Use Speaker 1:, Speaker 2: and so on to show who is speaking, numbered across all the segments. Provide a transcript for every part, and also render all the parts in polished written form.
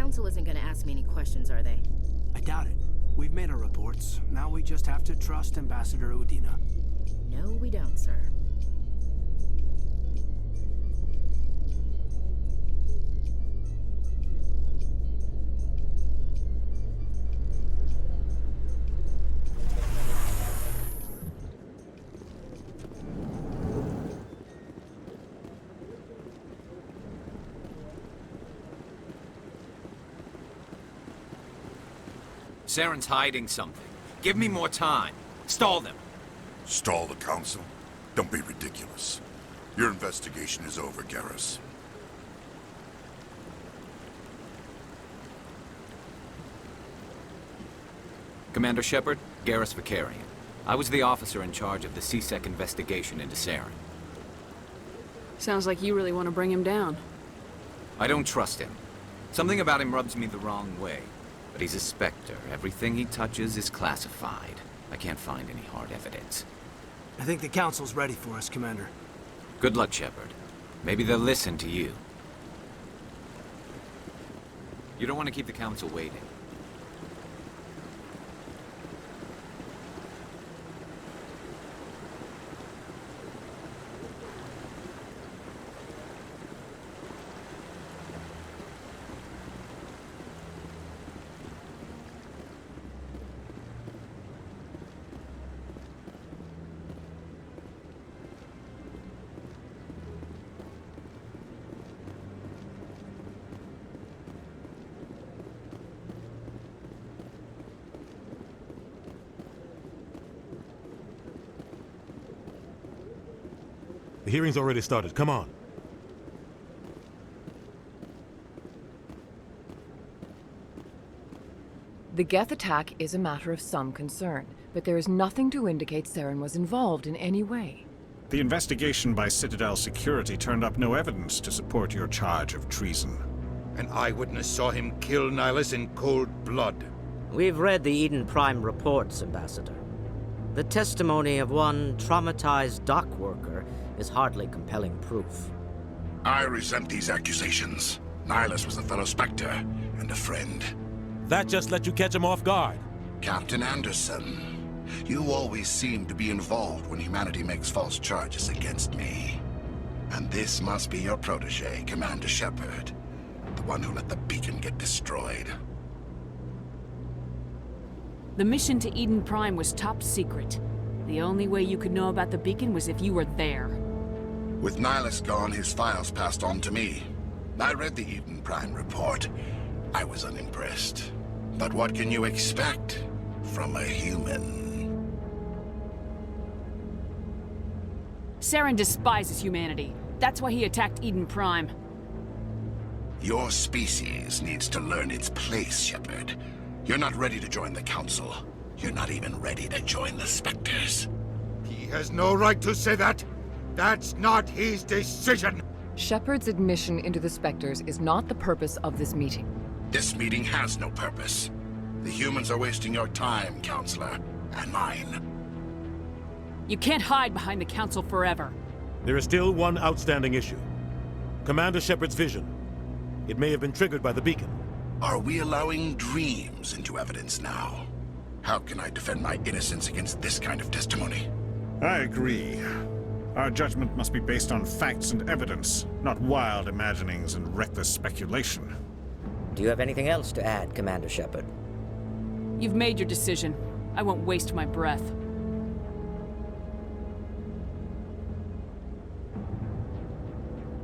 Speaker 1: Council isn't gonna ask me any questions, are they?
Speaker 2: I doubt it. We've made our reports. Now we just have to trust Ambassador Udina.
Speaker 1: No, we don't, sir.
Speaker 3: Saren's hiding something. Give me more time. Stall them.
Speaker 4: Stall the Council? Don't be ridiculous. Your investigation is over, Garrus.
Speaker 3: Commander Shepard, Garrus Vakarian. I was the officer in charge of the C-Sec investigation into Saren.
Speaker 5: Sounds like you really want to bring him down.
Speaker 3: I don't trust him. Something about him rubs me the wrong way. But he's a Spectre. Everything he touches is classified. I can't find any hard evidence.
Speaker 2: I think the Council's ready for us, Commander.
Speaker 3: Good luck, Shepard. Maybe they'll listen to you. You don't want to keep the Council waiting.
Speaker 6: The hearing's already started. Come on.
Speaker 7: The Geth attack is a matter of some concern, but there is nothing to indicate Saren was involved in any way.
Speaker 8: The investigation by Citadel Security turned up no evidence to support your charge of treason.
Speaker 9: An eyewitness saw him kill Nihilus in cold blood.
Speaker 10: We've read the Eden Prime reports, Ambassador. The testimony of one traumatized dock worker is hardly compelling proof.
Speaker 4: I resent these accusations. Nihilus was a fellow Spectre and a friend.
Speaker 6: That just let you catch him off guard.
Speaker 4: Captain Anderson, you always seem to be involved when humanity makes false charges against me. And this must be your protege, Commander Shepard. The one who let the beacon get destroyed.
Speaker 5: The mission to Eden Prime was top secret. The only way you could know about the beacon was if you were there.
Speaker 4: With Nihilus gone, his files passed on to me. I read the Eden Prime report. I was unimpressed. But what can you expect from a human?
Speaker 5: Saren despises humanity. That's why he attacked Eden Prime.
Speaker 4: Your species needs to learn its place, Shepard. You're not ready to join the Council. You're not even ready to join the Spectres.
Speaker 9: He has no right to say that. That's not his decision.
Speaker 7: Shepard's admission into the Spectres is not the purpose of this meeting.
Speaker 4: This meeting has no purpose. The humans are wasting your time, Counselor, and mine.
Speaker 5: You can't hide behind the Council forever.
Speaker 6: There is still one outstanding issue. Commander Shepard's vision. It may have been triggered by the beacon.
Speaker 4: Are we allowing dreams into evidence now? How can I defend my innocence against this kind of testimony?
Speaker 8: I agree. Our judgment must be based on facts and evidence, not wild imaginings and reckless speculation.
Speaker 10: Do you have anything else to add, Commander Shepard?
Speaker 5: You've made your decision. I won't waste my breath.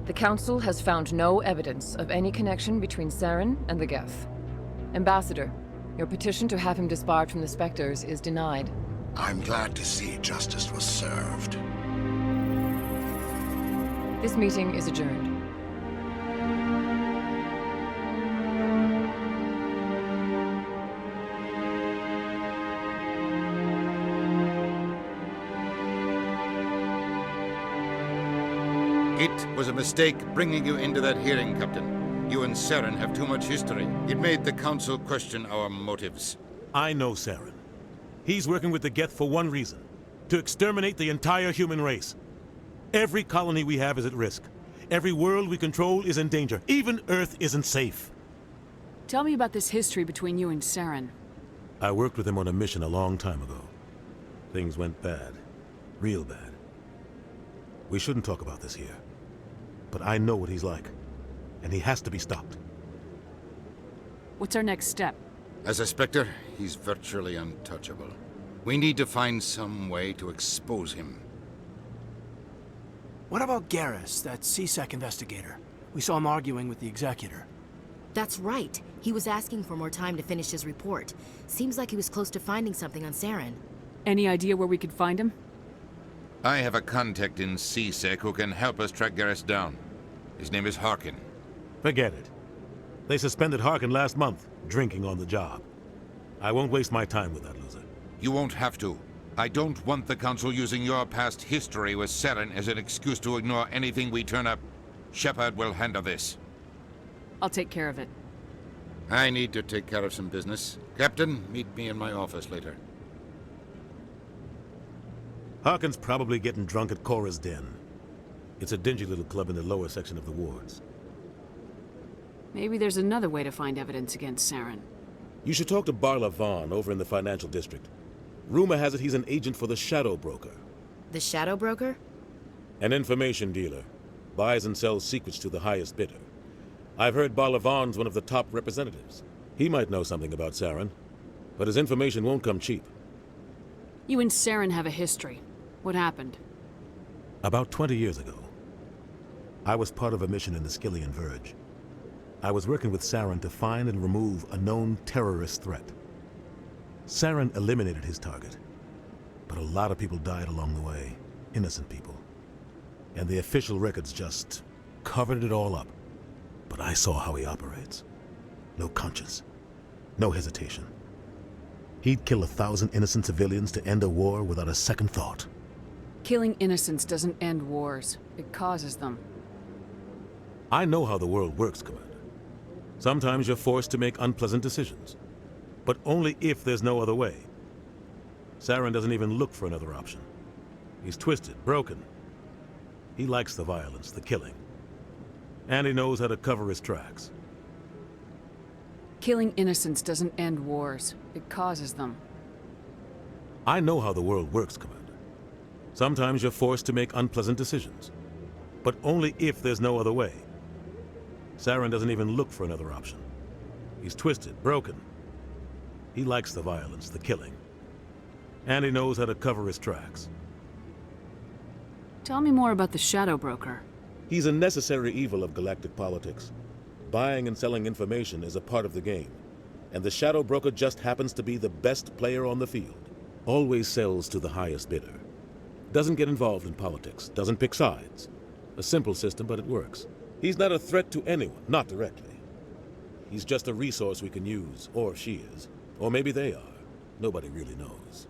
Speaker 7: The Council has found no evidence of any connection between Saren and the Geth. Ambassador, your petition to have him disbarred from the Spectres is denied.
Speaker 4: I'm glad to see justice was served.
Speaker 7: This meeting is adjourned.
Speaker 9: It was a mistake bringing you into that hearing, Captain. You and Saren have too much history. It made the Council question our motives.
Speaker 6: I know Saren. He's working with the Geth for one reason. To exterminate the entire human race. Every colony we have is at risk. Every world we control is in danger. Even Earth isn't safe.
Speaker 5: Tell me about this history between you and Saren.
Speaker 6: I worked with him on a mission a long time ago. Things went bad. Real bad. We shouldn't talk about this here. But I know what he's like. And he has to be stopped.
Speaker 5: What's our next step?
Speaker 9: As a Spectre, he's virtually untouchable. We need to find some way to expose him.
Speaker 2: What about Garrus, that CSEC investigator? We saw him arguing with the Executor.
Speaker 1: That's right. He was asking for more time to finish his report. Seems like he was close to finding something on Saren.
Speaker 5: Any idea where we could find him?
Speaker 9: I have a contact in CSEC who can help us track Garrus down. His name is Harkin.
Speaker 6: Forget it. They suspended Harkin last month, drinking on the job. I won't waste my time with that loser.
Speaker 9: You won't have to. I don't want the Council using your past history with Saren as an excuse to ignore anything we turn up. Shepard will handle this.
Speaker 5: I'll take care of it.
Speaker 9: I need to take care of some business. Captain, meet me in my office later.
Speaker 6: Harkin's probably getting drunk at Cora's Den. It's a dingy little club in the lower section of the wards.
Speaker 5: Maybe there's another way to find evidence against Saren.
Speaker 6: You should talk to Barla Vaughn over in the financial district. Rumor has it he's an agent for the Shadow Broker.
Speaker 1: The Shadow Broker?
Speaker 6: An information dealer. Buys and sells secrets to the highest bidder. I've heard Barla Vaughn's one of the top representatives. He might know something about Saren, but his information won't come cheap.
Speaker 5: You and Saren have a history. What happened?
Speaker 6: About 20 years ago, I was part of a mission in the Skillian Verge. I was working with Saren to find and remove a known terrorist threat. Saren eliminated his target, but a lot of people died along the way, innocent people. And the official records just covered it all up. But I saw how he operates. No conscience, no hesitation. He'd kill 1,000 innocent civilians to end a war without a second thought.
Speaker 5: Killing innocents doesn't end wars. It causes them.
Speaker 6: I know how the world works, Commander. Sometimes you're forced to make unpleasant decisions, but only if there's no other way. Saren doesn't even look for another option. He's twisted, broken. He likes the violence, the killing. And he knows how to cover his tracks.
Speaker 5: Killing innocents doesn't end wars. It causes them.
Speaker 6: I know how the world works, Commander. Sometimes you're forced to make unpleasant decisions, but only if there's no other way. Saren doesn't even look for another option. He's twisted, broken. He likes the violence, the killing. And he knows how to cover his tracks.
Speaker 5: Tell me more about the Shadow Broker.
Speaker 6: He's a necessary evil of galactic politics. Buying and selling information is a part of the game, and the Shadow Broker just happens to be the best player on the field. Always sells to the highest bidder. Doesn't get involved in politics, doesn't pick sides. A simple system, but it works. He's not a threat to anyone, not directly. He's just a resource we can use, or she is. Or maybe they are. Nobody really knows.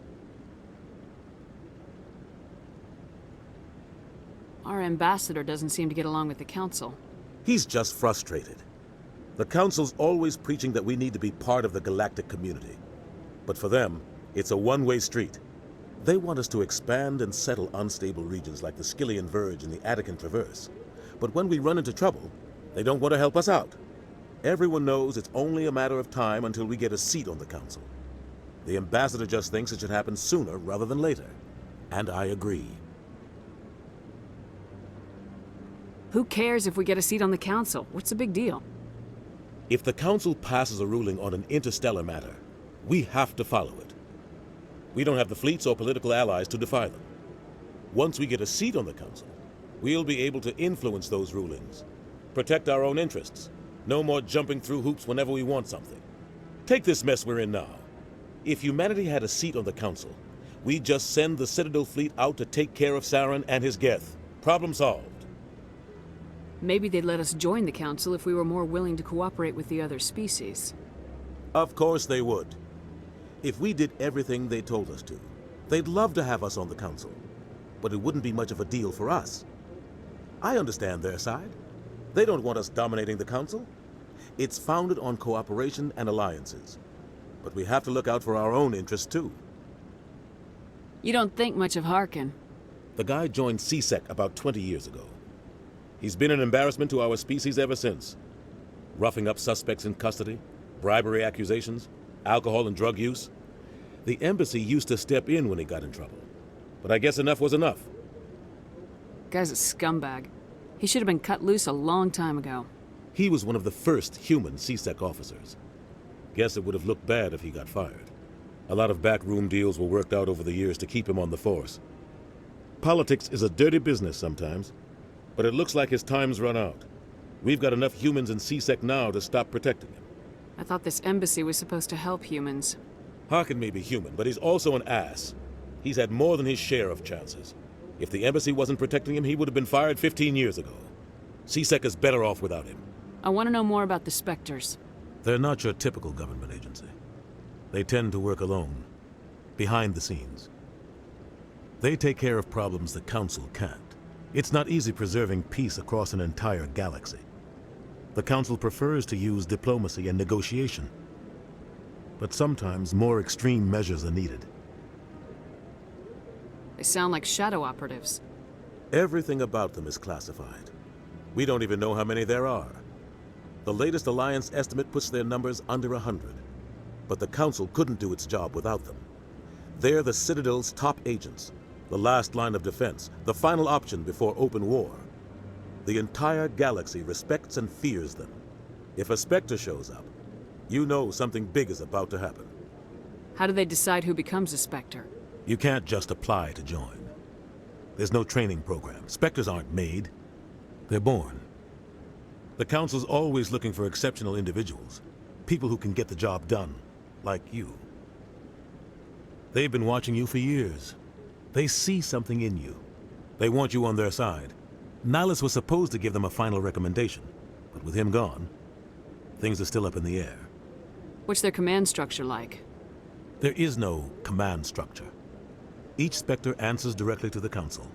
Speaker 5: Our ambassador doesn't seem to get along with the Council.
Speaker 6: He's just frustrated. The Council's always preaching that we need to be part of the galactic community. But for them, it's a one-way street. They want us to expand and settle unstable regions like the Skillian Verge and the Attican Traverse. But when we run into trouble, they don't want to help us out. Everyone knows it's only a matter of time until we get a seat on the Council. The ambassador just thinks it should happen sooner rather than later. And I agree.
Speaker 5: Who cares if we get a seat on the Council? What's the big deal?
Speaker 6: If the Council passes a ruling on an interstellar matter, we have to follow it. We don't have the fleets or political allies to defy them. Once we get a seat on the Council, we'll be able to influence those rulings, protect our own interests. No more jumping through hoops whenever we want something. Take this mess we're in now. If humanity had a seat on the Council, we'd just send the Citadel fleet out to take care of Saren and his Geth. Problem solved.
Speaker 5: Maybe they'd let us join the Council if we were more willing to cooperate with the other species.
Speaker 6: Of course they would. If we did everything they told us to, they'd love to have us on the Council. But it wouldn't be much of a deal for us. I understand their side. They don't want us dominating the Council. It's founded on cooperation and alliances. But we have to look out for our own interests, too.
Speaker 5: You don't think much of Harkin.
Speaker 6: The guy joined CSEC about 20 years ago. He's been an embarrassment to our species ever since. Roughing up suspects in custody, bribery accusations, alcohol and drug use. The embassy used to step in when he got in trouble. But I guess enough was enough.
Speaker 5: Guy's a scumbag. He should have been cut loose a long time ago.
Speaker 6: He was one of the first human C-Sec officers. Guess it would have looked bad if he got fired. A lot of backroom deals were worked out over the years to keep him on the force. Politics is a dirty business sometimes, but it looks like his time's run out. We've got enough humans in C-Sec now to stop protecting him.
Speaker 5: I thought this embassy was supposed to help humans.
Speaker 6: Harkin may be human, but he's also an ass. He's had more than his share of chances. If the embassy wasn't protecting him, he would have been fired 15 years ago. C-Sec is better off without him.
Speaker 5: I want to know more about the Spectres.
Speaker 6: They're not your typical government agency. They tend to work alone, behind the scenes. They take care of problems the Council can't. It's not easy preserving peace across an entire galaxy. The Council prefers to use diplomacy and negotiation. But sometimes more extreme measures are needed.
Speaker 5: They sound like shadow operatives.
Speaker 6: Everything about them is classified. We don't even know how many there are. The latest Alliance estimate puts their numbers under 100. But the Council couldn't do its job without them. They're the Citadel's top agents, the last line of defense, the final option before open war. The entire galaxy respects and fears them. If a Spectre shows up, you know something big is about to happen.
Speaker 5: How do they decide who becomes a Spectre?
Speaker 6: You can't just apply to join. There's no training program. Spectres aren't made. They're born. The Council's always looking for exceptional individuals. People who can get the job done, like you. They've been watching you for years. They see something in you. They want you on their side. Nihilus was supposed to give them a final recommendation, but with him gone, things are still up in the air.
Speaker 5: What's their command structure like?
Speaker 6: There is no command structure. Each Spectre answers directly to the Council.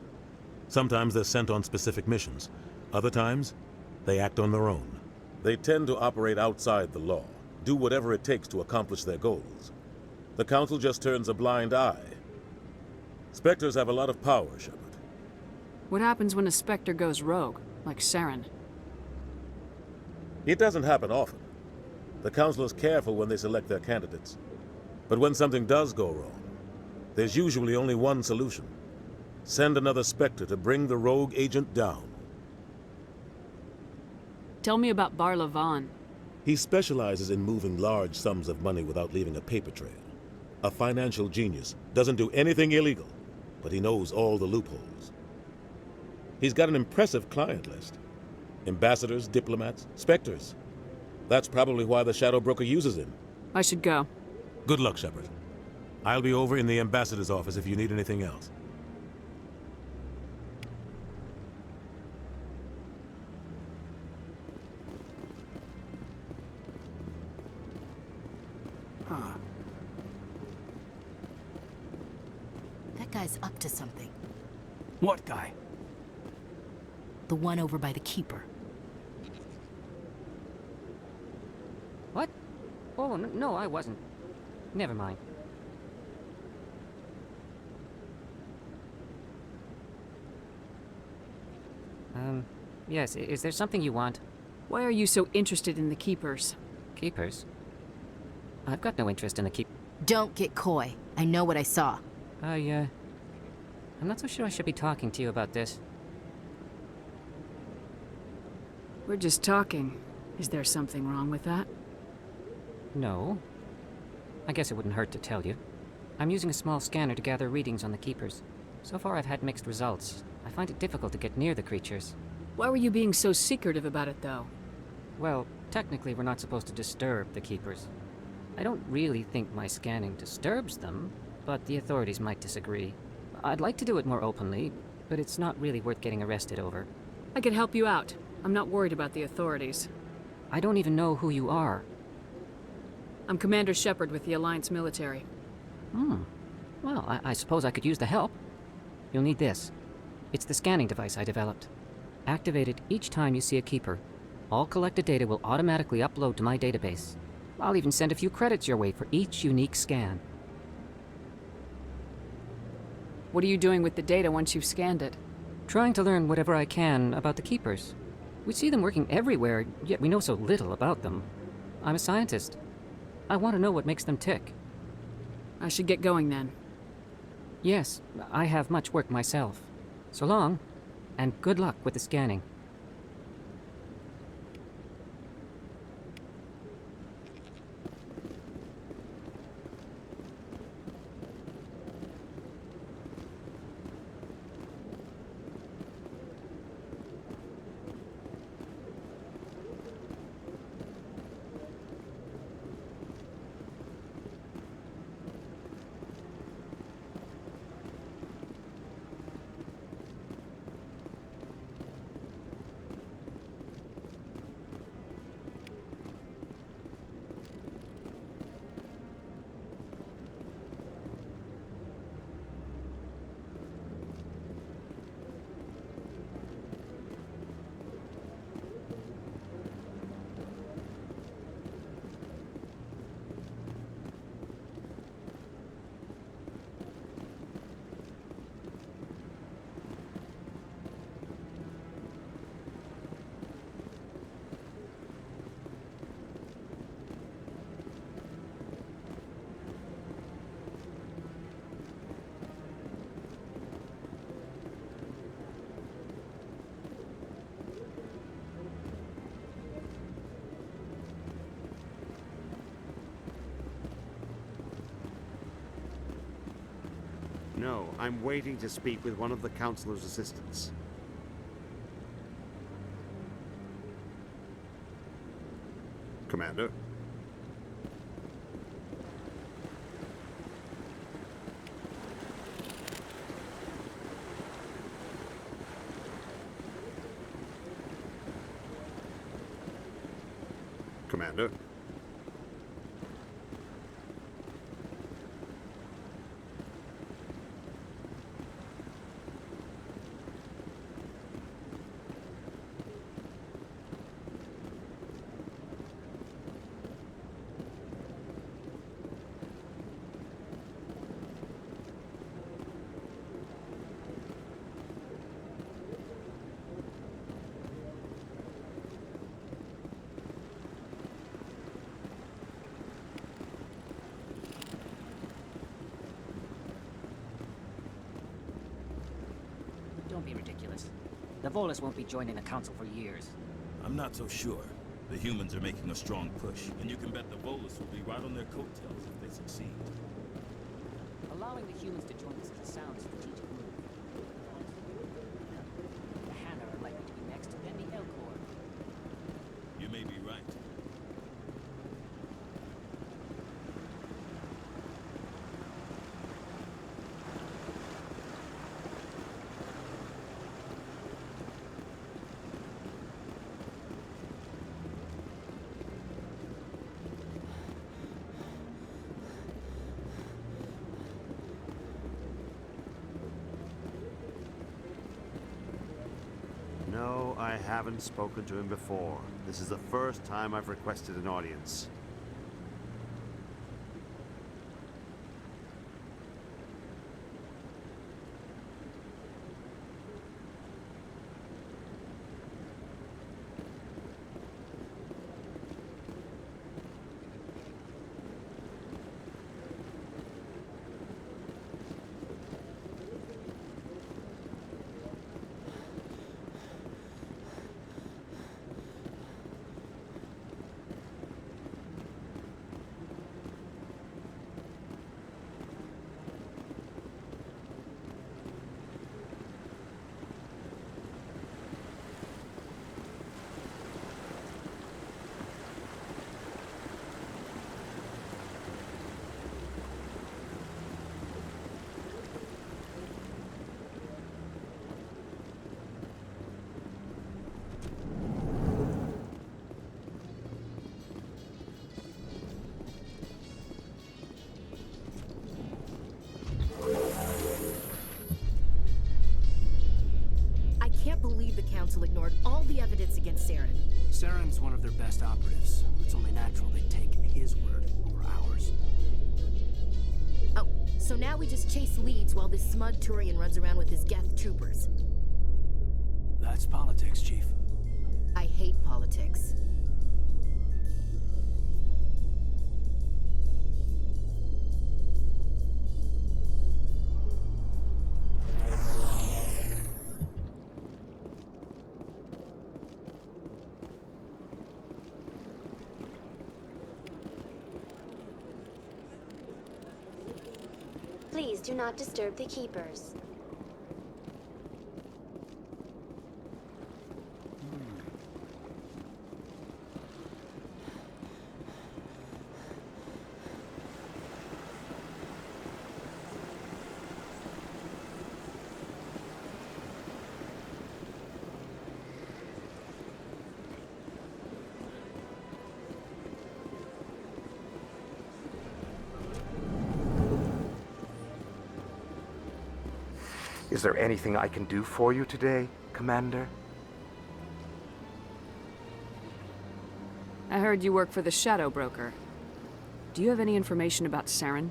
Speaker 6: Sometimes they're sent on specific missions. Other times, they act on their own. They tend to operate outside the law, do whatever it takes to accomplish their goals. The Council just turns a blind eye. Spectres have a lot of power, Shepard.
Speaker 5: What happens when a Spectre goes rogue, like Saren?
Speaker 6: It doesn't happen often. The Council is careful when they select their candidates. But when something does go wrong, there's usually only one solution. Send another Spectre to bring the rogue agent down.
Speaker 5: Tell me about Barla Von.
Speaker 6: He specializes in moving large sums of money without leaving a paper trail. A financial genius, doesn't do anything illegal, but he knows all the loopholes. He's got an impressive client list. Ambassadors, diplomats, Spectres. That's probably why the Shadow Broker uses him.
Speaker 5: I should go.
Speaker 6: Good luck, Shepard. I'll be over in the Ambassador's office if you need anything else.
Speaker 2: Huh.
Speaker 1: That guy's up to something.
Speaker 2: What guy?
Speaker 1: The one over by the Keeper.
Speaker 11: What? Oh, no, I wasn't. Never mind. Yes, is there something you want?
Speaker 5: Why are you so interested in the Keepers?
Speaker 11: Keepers? I've got no interest in the keep...
Speaker 1: Don't get coy. I know what I saw.
Speaker 11: I'm not so sure I should be talking to you about this.
Speaker 5: We're just talking. Is there something wrong with that?
Speaker 11: No. I guess it wouldn't hurt to tell you. I'm using a small scanner to gather readings on the Keepers. So far I've had mixed results. I find it difficult to get near the creatures.
Speaker 5: Why were you being so secretive about it, though?
Speaker 11: Well, technically we're not supposed to disturb the Keepers. I don't really think my scanning disturbs them, but the authorities might disagree. I'd like to do it more openly, but it's not really worth getting arrested over.
Speaker 5: I could help you out. I'm not worried about the authorities.
Speaker 11: I don't even know who you are.
Speaker 5: I'm Commander Shepard with the Alliance military.
Speaker 11: Well, I suppose I could use the help. You'll need this. It's the scanning device I developed. Activate it each time you see a Keeper. All collected data will automatically upload to my database. I'll even send a few credits your way for each unique scan.
Speaker 5: What are you doing with the data once you've scanned it?
Speaker 11: Trying to learn whatever I can about the Keepers. We see them working everywhere, yet we know so little about them. I'm a scientist. I want to know what makes them tick.
Speaker 5: I should get going then.
Speaker 11: Yes, I have much work myself. So long, and good luck with the scanning.
Speaker 12: No, I'm waiting to speak with one of the Councilor's assistants. Commander? Commander?
Speaker 11: Don't be ridiculous. The Volus won't be joining the Council for years.
Speaker 13: I'm not so sure. The humans are making a strong push, and you can bet the Volus will be right on their coattails if they succeed.
Speaker 11: Allowing the humans to join us is a sound strategic move. The Hanna are likely to be next, then the Elcor.
Speaker 13: You may be right.
Speaker 12: No, I haven't spoken to him before. This is the first time I've requested an audience.
Speaker 1: Council ignored all the evidence against Saren.
Speaker 2: Saren's one of their best operatives. It's only natural they take his word over ours.
Speaker 1: Oh, so now we just chase leads while this smug Turian runs around with his Geth troopers.
Speaker 2: That's politics, Chief.
Speaker 1: I hate politics.
Speaker 14: Please do not disturb the keepers.
Speaker 15: Is there anything I can do for you today, Commander?
Speaker 5: I heard you work for the Shadow Broker. Do you have any information about Saren?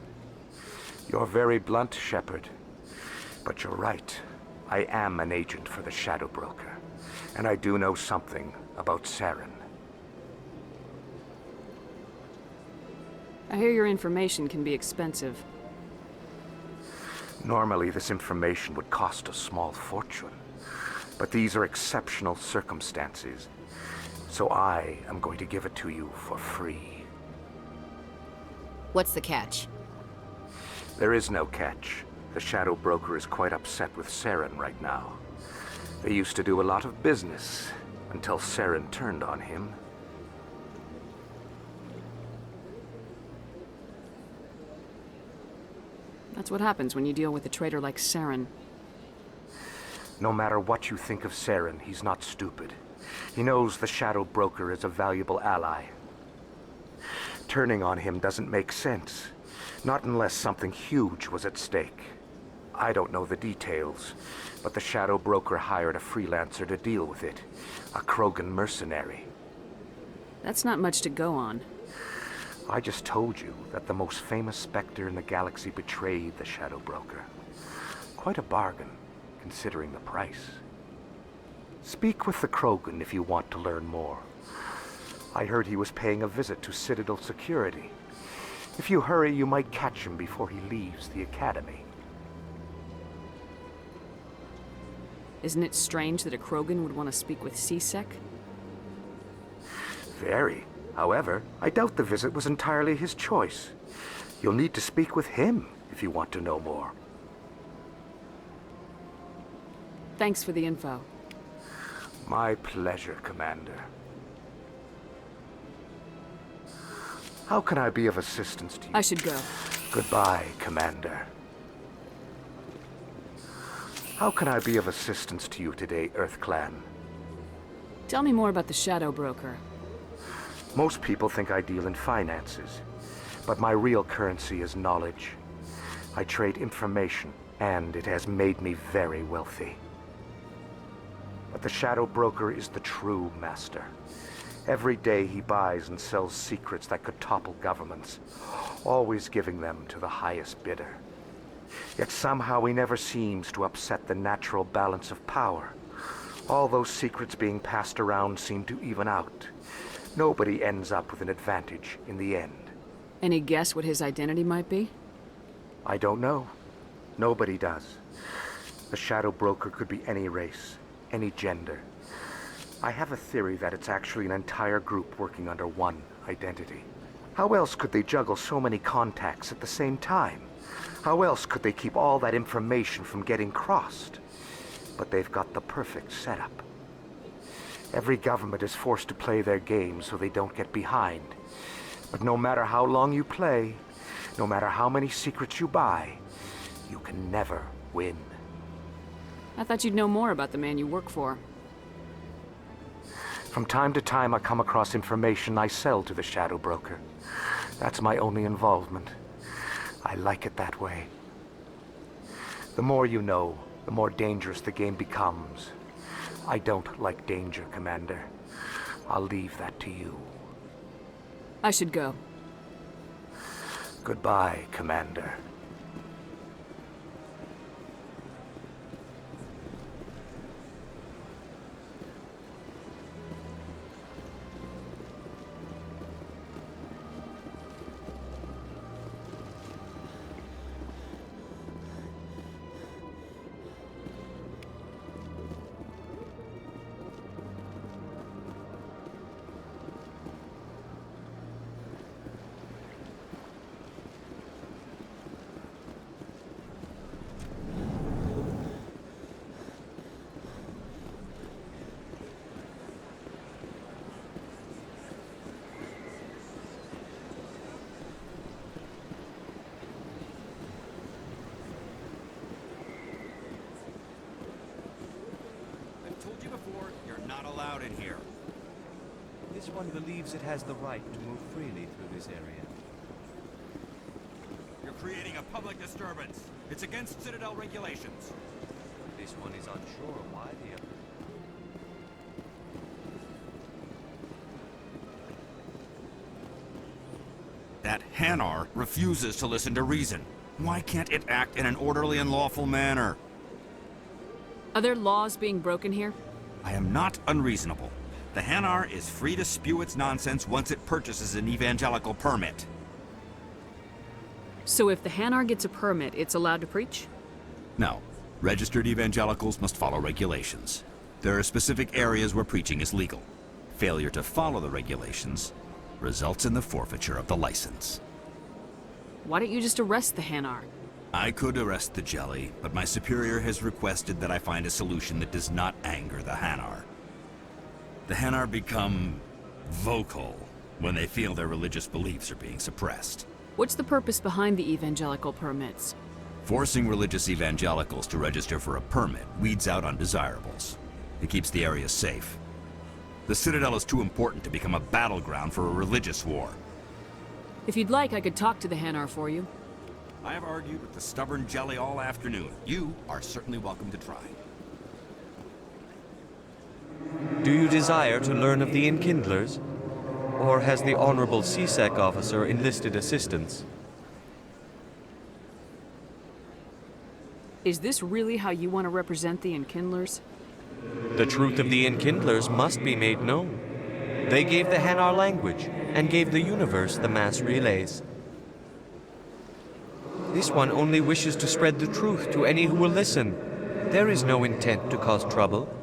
Speaker 15: You're very blunt, Shepard. But you're right. I am an agent for the Shadow Broker. And I do know something about Saren.
Speaker 5: I hear your information can be expensive.
Speaker 15: Normally, this information would cost a small fortune. But these are exceptional circumstances. So I am going to give it to you for free.
Speaker 1: What's the catch?
Speaker 15: There is no catch. The Shadow Broker is quite upset with Saren right now. They used to do a lot of business, until Saren turned on him.
Speaker 5: That's what happens when you deal with a traitor like Saren.
Speaker 15: No matter what you think of Saren, he's not stupid. He knows the Shadow Broker is a valuable ally. Turning on him doesn't make sense. Not unless something huge was at stake. I don't know the details, but the Shadow Broker hired a freelancer to deal with it. A Krogan mercenary.
Speaker 5: That's not much to go on.
Speaker 15: I just told you that the most famous Spectre in the galaxy betrayed the Shadow Broker. Quite a bargain, considering the price. Speak with the Krogan if you want to learn more. I heard he was paying a visit to Citadel security. If you hurry, you might catch him before he leaves the Academy.
Speaker 5: Isn't it strange that a Krogan would want to speak with C-Sec?
Speaker 15: Very. However, I doubt the visit was entirely his choice. You'll need to speak with him if you want to know more.
Speaker 5: Thanks for the info.
Speaker 15: My pleasure, Commander. How can I be of assistance to you?
Speaker 5: I should go.
Speaker 15: Goodbye, Commander. How can I be of assistance to you today, EarthClan?
Speaker 5: Tell me more about the Shadow Broker.
Speaker 15: Most people think I deal in finances, but my real currency is knowledge. I trade information, and it has made me very wealthy. But the Shadow Broker is the true master. Every day he buys and sells secrets that could topple governments, always giving them to the highest bidder. Yet somehow he never seems to upset the natural balance of power. All those secrets being passed around seem to even out. Nobody ends up with an advantage in the end.
Speaker 5: Any guess what his identity might be?
Speaker 15: I don't know. Nobody does. The Shadow Broker could be any race, any gender. I have a theory that it's actually an entire group working under one identity. How else could they juggle so many contacts at the same time? How else could they keep all that information from getting crossed? But they've got the perfect setup. Every government is forced to play their game so they don't get behind. But no matter how long you play, no matter how many secrets you buy, you can never win.
Speaker 5: I thought you'd know more about the man you work for.
Speaker 15: From time to time, I come across information I sell to the Shadow Broker. That's my only involvement. I like it that way. The more you know, the more dangerous the game becomes. I don't like danger, Commander. I'll leave that to you.
Speaker 5: I should go.
Speaker 15: Goodbye, Commander.
Speaker 16: This one believes it has the right to move freely through this area.
Speaker 17: You're creating a public disturbance. It's against Citadel regulations.
Speaker 16: This one is unsure why the other...
Speaker 17: That Hanar refuses to listen to reason. Why can't it act in an orderly and lawful manner?
Speaker 5: Are there laws being broken here?
Speaker 17: I am not unreasonable. The Hanar is free to spew its nonsense once it purchases an evangelical permit.
Speaker 5: So if the Hanar gets a permit, it's allowed to preach?
Speaker 17: No. Registered evangelicals must follow regulations. There are specific areas where preaching is legal. Failure to follow the regulations results in the forfeiture of the license.
Speaker 5: Why don't you just arrest the Hanar?
Speaker 17: I could arrest the Jelly, but my superior has requested that I find a solution that does not anger the Hanar. The Hanar become vocal when they feel their religious beliefs are being suppressed.
Speaker 5: What's the purpose behind the evangelical permits?
Speaker 17: Forcing religious evangelicals to register for a permit weeds out undesirables. It keeps the area safe. The Citadel is too important to become a battleground for a religious war.
Speaker 5: If you'd like, I could talk to the Hanar for you.
Speaker 17: I have argued with the stubborn Jelly all afternoon. You are certainly welcome to try.
Speaker 16: Do you desire to learn of the Enkindlers? Or has the Honorable CSEC officer enlisted assistance?
Speaker 5: Is this really how you want to represent the Enkindlers?
Speaker 16: The truth of the Enkindlers must be made known. They gave the Hanar language, and gave the universe the mass relays. This one only wishes to spread the truth to any who will listen. There is no intent to cause trouble.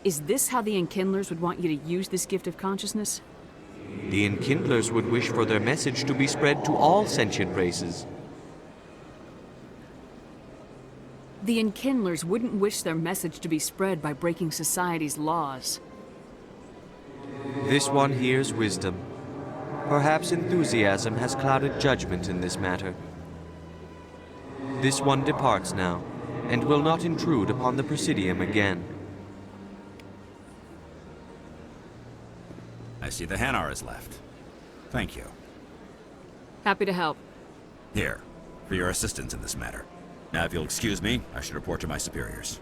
Speaker 5: Is this how the Enkindlers would want you to use this gift of consciousness?
Speaker 16: The Enkindlers would wish for their message to be spread to all sentient races.
Speaker 5: The Enkindlers wouldn't wish their message to be spread by breaking society's laws.
Speaker 16: This one hears wisdom. Perhaps enthusiasm has clouded judgment in this matter. This one departs now, and will not intrude upon the Presidium again.
Speaker 17: I see the Hanar is left. Thank you.
Speaker 5: Happy to help.
Speaker 17: Here, for your assistance in this matter. Now, if you'll excuse me, I should report to my superiors.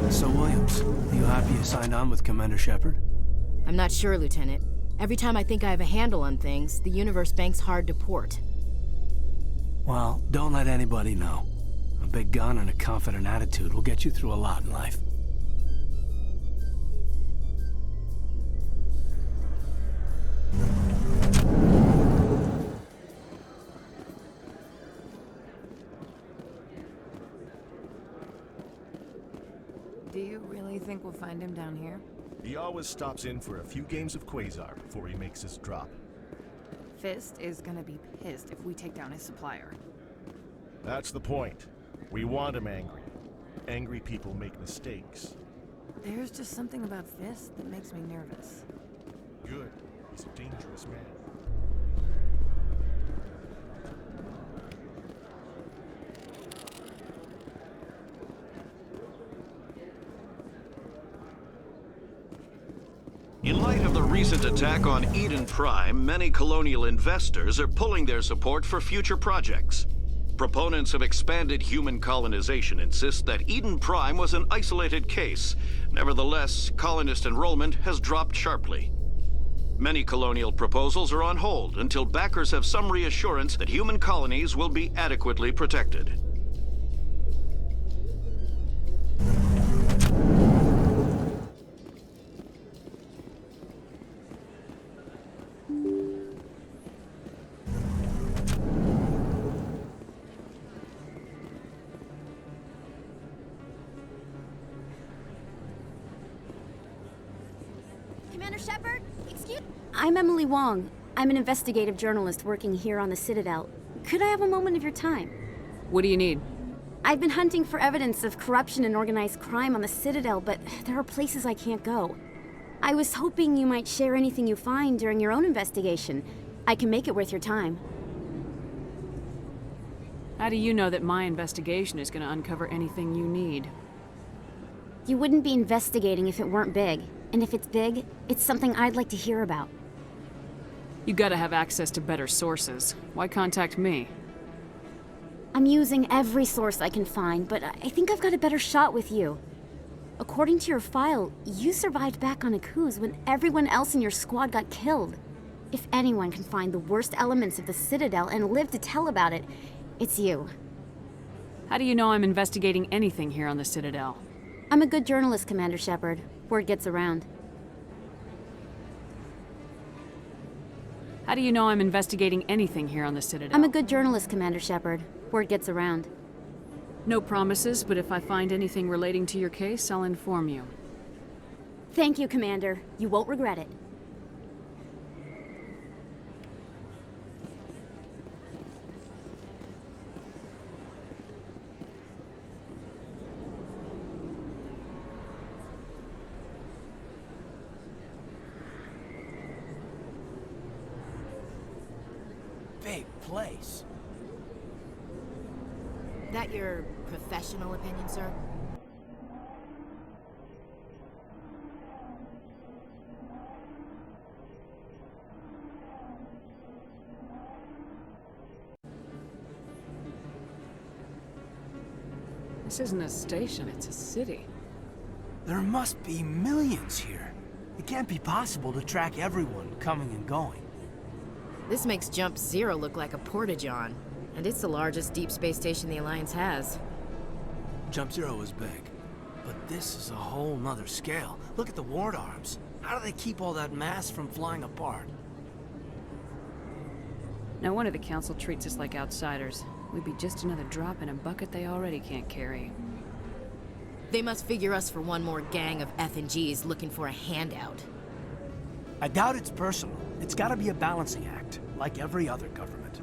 Speaker 2: So, Williams, you happy you signed on with Commander Shepard?
Speaker 1: I'm not sure, Lieutenant. Every time I think I have a handle on things, the universe bank's hard to port.
Speaker 2: Well, don't let anybody know. A big gun and a confident attitude will get you through a lot in life.
Speaker 18: Do you really think we'll find him down here?
Speaker 19: He always stops in for a few games of Quasar before he makes his drop.
Speaker 18: Fist is gonna be pissed if we take down his supplier.
Speaker 19: That's the point. We want him angry. Angry people make mistakes.
Speaker 18: There's just something about Fist that makes me nervous.
Speaker 19: Good. He's a dangerous man.
Speaker 20: In light of the recent attack on Eden Prime, many colonial investors are pulling their support for future projects. Proponents of expanded human colonization insist that Eden Prime was an isolated case. Nevertheless, colonist enrollment has dropped sharply. Many colonial proposals are on hold until backers have some reassurance that human colonies will be adequately protected.
Speaker 21: I'm Emily Wong. I'm an investigative journalist working here on the Citadel. Could I have a moment of your time?
Speaker 5: What do you need?
Speaker 21: I've been hunting for evidence of corruption and organized crime on the Citadel, but there are places I can't go. I was hoping you might share anything you find during your own investigation. I can make it worth your time.
Speaker 5: How do you know that my investigation is going to uncover anything you need?
Speaker 21: You wouldn't be investigating if it weren't big. And if it's big, it's something I'd like to hear about.
Speaker 5: You gotta have access to better sources. Why contact me?
Speaker 21: I'm using every source I can find, but I think I've got a better shot with you. According to your file, you survived back on Akuz when everyone else in your squad got killed. If anyone can find the worst elements of the Citadel and live to tell about it, it's you.
Speaker 5: How do you know I'm investigating anything here on the Citadel?
Speaker 21: I'm a good journalist, Commander Shepard. Word gets around.
Speaker 5: How do you know I'm investigating anything here on the Citadel?
Speaker 21: I'm a good journalist, Commander Shepard. Word gets around.
Speaker 5: No promises, but if I find anything relating to your case, I'll inform you.
Speaker 21: Thank you, Commander. You won't regret it.
Speaker 2: Big place.
Speaker 1: That your professional opinion, sir?
Speaker 5: This isn't a station, it's a city.
Speaker 2: There must be millions here. It can't be possible to track everyone coming and going.
Speaker 1: This makes Jump Zero look like a porta-john, and it's the largest deep space station the Alliance has.
Speaker 2: Jump Zero is big, but this is a whole nother scale. Look at the ward arms. How do they keep all that mass from flying apart?
Speaker 5: No wonder the Council treats us like outsiders. We'd be just another drop in a bucket they already can't carry.
Speaker 1: They must figure us for one more gang of F&Gs looking for a handout.
Speaker 2: I doubt it's personal. It's gotta be a balancing act, like every other government.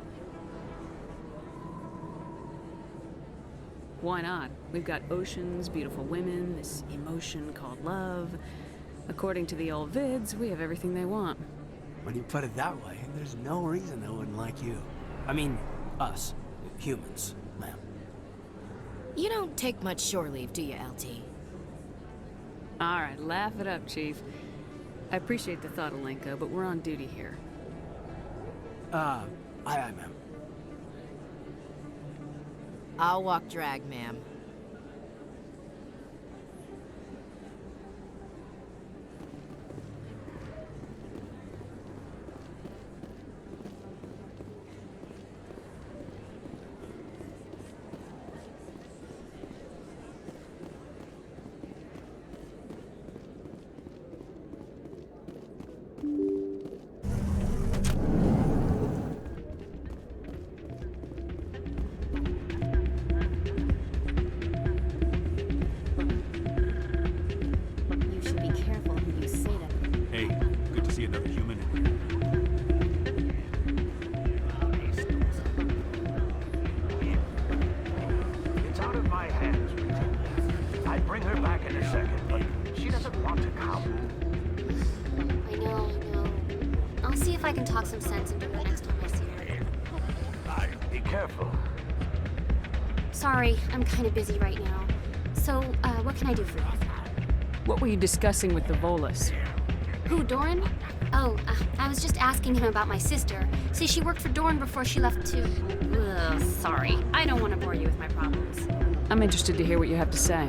Speaker 5: Why not? We've got oceans, beautiful women, this emotion called love. According to the old vids, we have everything they want.
Speaker 2: When you put it that way, there's no reason they wouldn't like you. I mean, us. Humans, ma'am.
Speaker 1: You don't take much shore leave, do you, LT?
Speaker 5: Alright, laugh it up, Chief. I appreciate the thought, Alenka, but we're on duty here.
Speaker 2: Aye, ma'am.
Speaker 1: I'll walk drag, ma'am.
Speaker 14: I can talk some sense into her next time I see her.
Speaker 19: Be careful.
Speaker 14: Sorry, I'm kind of busy right now. So, what can I do for you?
Speaker 5: What were you discussing with the Volus?
Speaker 14: Who, Doran? Oh, I was just asking him about my sister. See, she worked for Doran before she left to... Ugh, sorry. I don't want to bore you with my problems.
Speaker 5: I'm interested to hear what you have to say.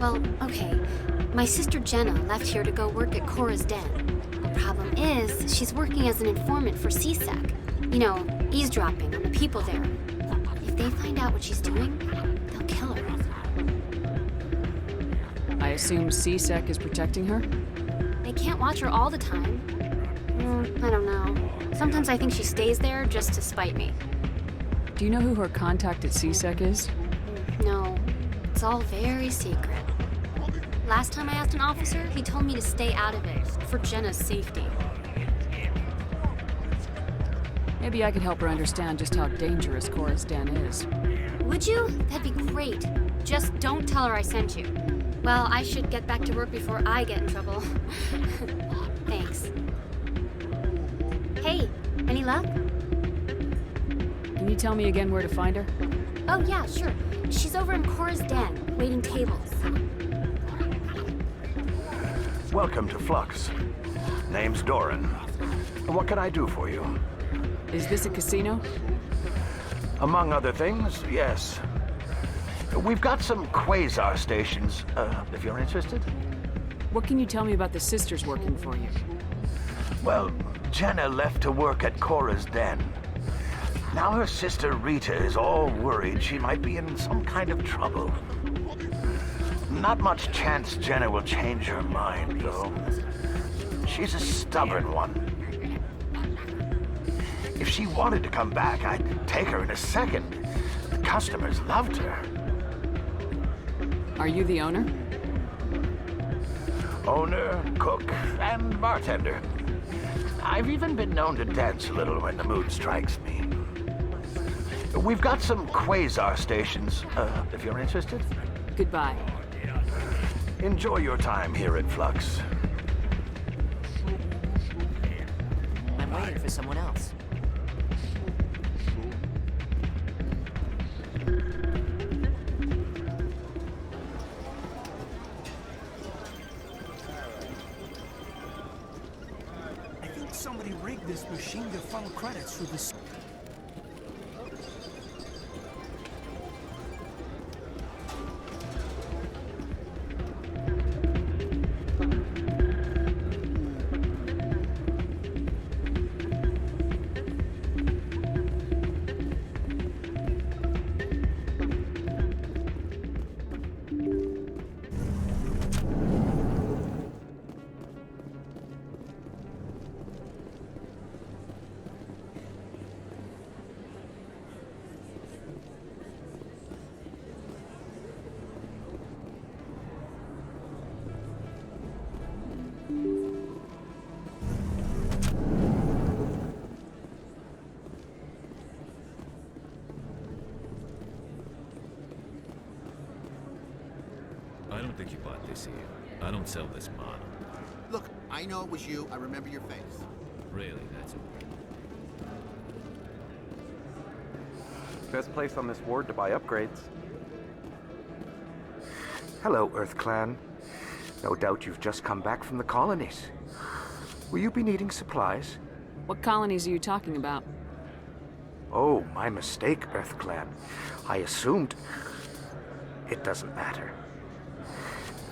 Speaker 14: Well, okay. My sister Jenna left here to go work at Cora's Den. The problem is, she's working as an informant for C-Sec. You know, eavesdropping on the people there. If they find out what she's doing, they'll kill her.
Speaker 5: I assume C-Sec is protecting her?
Speaker 14: They can't watch her all the time. I don't know. Sometimes I think she stays there just to spite me.
Speaker 5: Do you know who her contact at C-Sec is?
Speaker 14: No. It's all very secret. Last time I asked an officer, he told me to stay out of it, for Jenna's safety.
Speaker 5: Maybe I could help her understand just how dangerous Cora's Den is.
Speaker 14: Would you? That'd be great. Just don't tell her I sent you. Well, I should get back to work before I get in trouble. Thanks. Hey, any luck?
Speaker 5: Can you tell me again where to find her?
Speaker 14: Oh yeah, sure. She's over in Cora's Den, waiting tables.
Speaker 3: Welcome to Flux. Name's Doran. What can I do for you?
Speaker 5: Is this a casino?
Speaker 3: Among other things, yes. We've got some quasar stations, if you're interested.
Speaker 5: What can you tell me about the sisters working for you?
Speaker 3: Well, Jenna left to work at Cora's Den. Now her sister Rita is all worried she might be in some kind of trouble. Not much chance Jenna will change her mind, though. She's a stubborn one. If she wanted to come back, I'd take her in a second. The customers loved her.
Speaker 5: Are you the owner?
Speaker 3: Owner, cook, and bartender. I've even been known to dance a little when the mood strikes me. We've got some quasar stations, if you're interested.
Speaker 5: Goodbye.
Speaker 3: Enjoy your time here at Flux.
Speaker 10: I'm waiting for someone else.
Speaker 2: I think somebody rigged this machine to funnel credits through this.
Speaker 13: I don't think you bought this here. I don't sell this model.
Speaker 22: Look, I know it was you. I remember your face.
Speaker 13: Really, that's okay.
Speaker 15: Best place on this ward to buy upgrades. Hello, Earth Clan. No doubt you've just come back from the colonies. Will you be needing supplies?
Speaker 5: What colonies are you talking about?
Speaker 15: Oh, my mistake, Earth Clan. I assumed... It doesn't matter.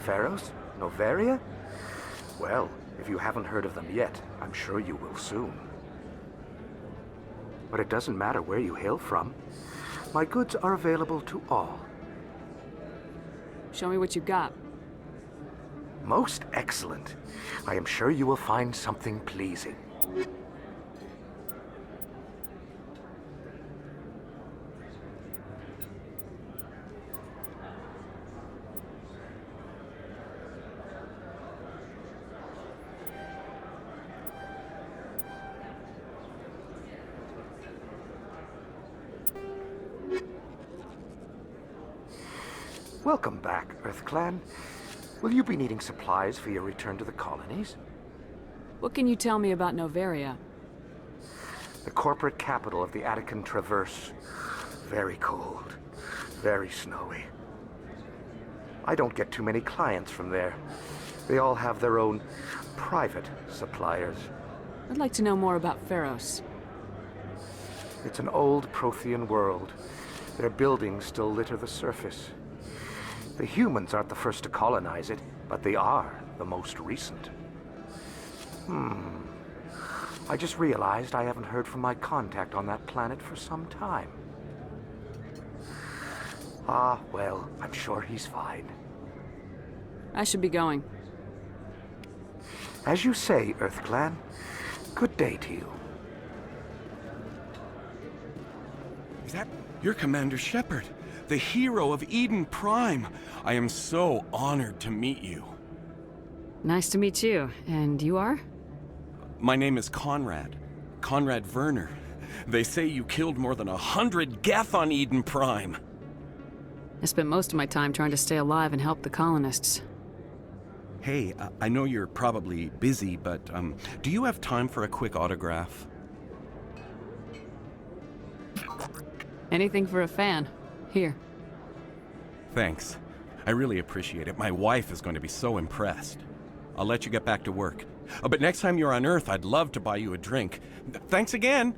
Speaker 15: Pharaohs? Noveria? Well, if you haven't heard of them yet, I'm sure you will soon. But it doesn't matter where you hail from. My goods are available to all.
Speaker 5: Show me what you've got.
Speaker 15: Most excellent. I am sure you will find something pleasing. Welcome back, Earth Clan. Will you be needing supplies for your return to the colonies?
Speaker 5: What can you tell me about Noveria?
Speaker 15: The corporate capital of the Attican Traverse. Very cold, very snowy. I don't get too many clients from there. They all have their own private suppliers.
Speaker 5: I'd like to know more about Pharos.
Speaker 15: It's an old Prothean world. Their buildings still litter the surface. The humans aren't the first to colonize it, but they are the most recent. I just realized I haven't heard from my contact on that planet for some time. Ah, well, I'm sure he's fine.
Speaker 5: I should be going.
Speaker 15: As you say, Earth Clan. Good day to you.
Speaker 23: Is that... You're Commander Shepard.
Speaker 4: the hero of Eden Prime. I am so honored to meet you.
Speaker 5: Nice to meet you. And you are?
Speaker 4: My name is Conrad. Conrad Werner. They say you killed more than 100 Geth on Eden Prime.
Speaker 5: I spent most of my time trying to stay alive and help the colonists.
Speaker 4: Hey, I know you're probably busy, but do you have time for a quick autograph?
Speaker 5: Anything for a fan. Here.
Speaker 4: Thanks. I really appreciate it. My wife is going to be so impressed. I'll let you get back to work. But next time you're on Earth, I'd love to buy you a drink. Thanks again!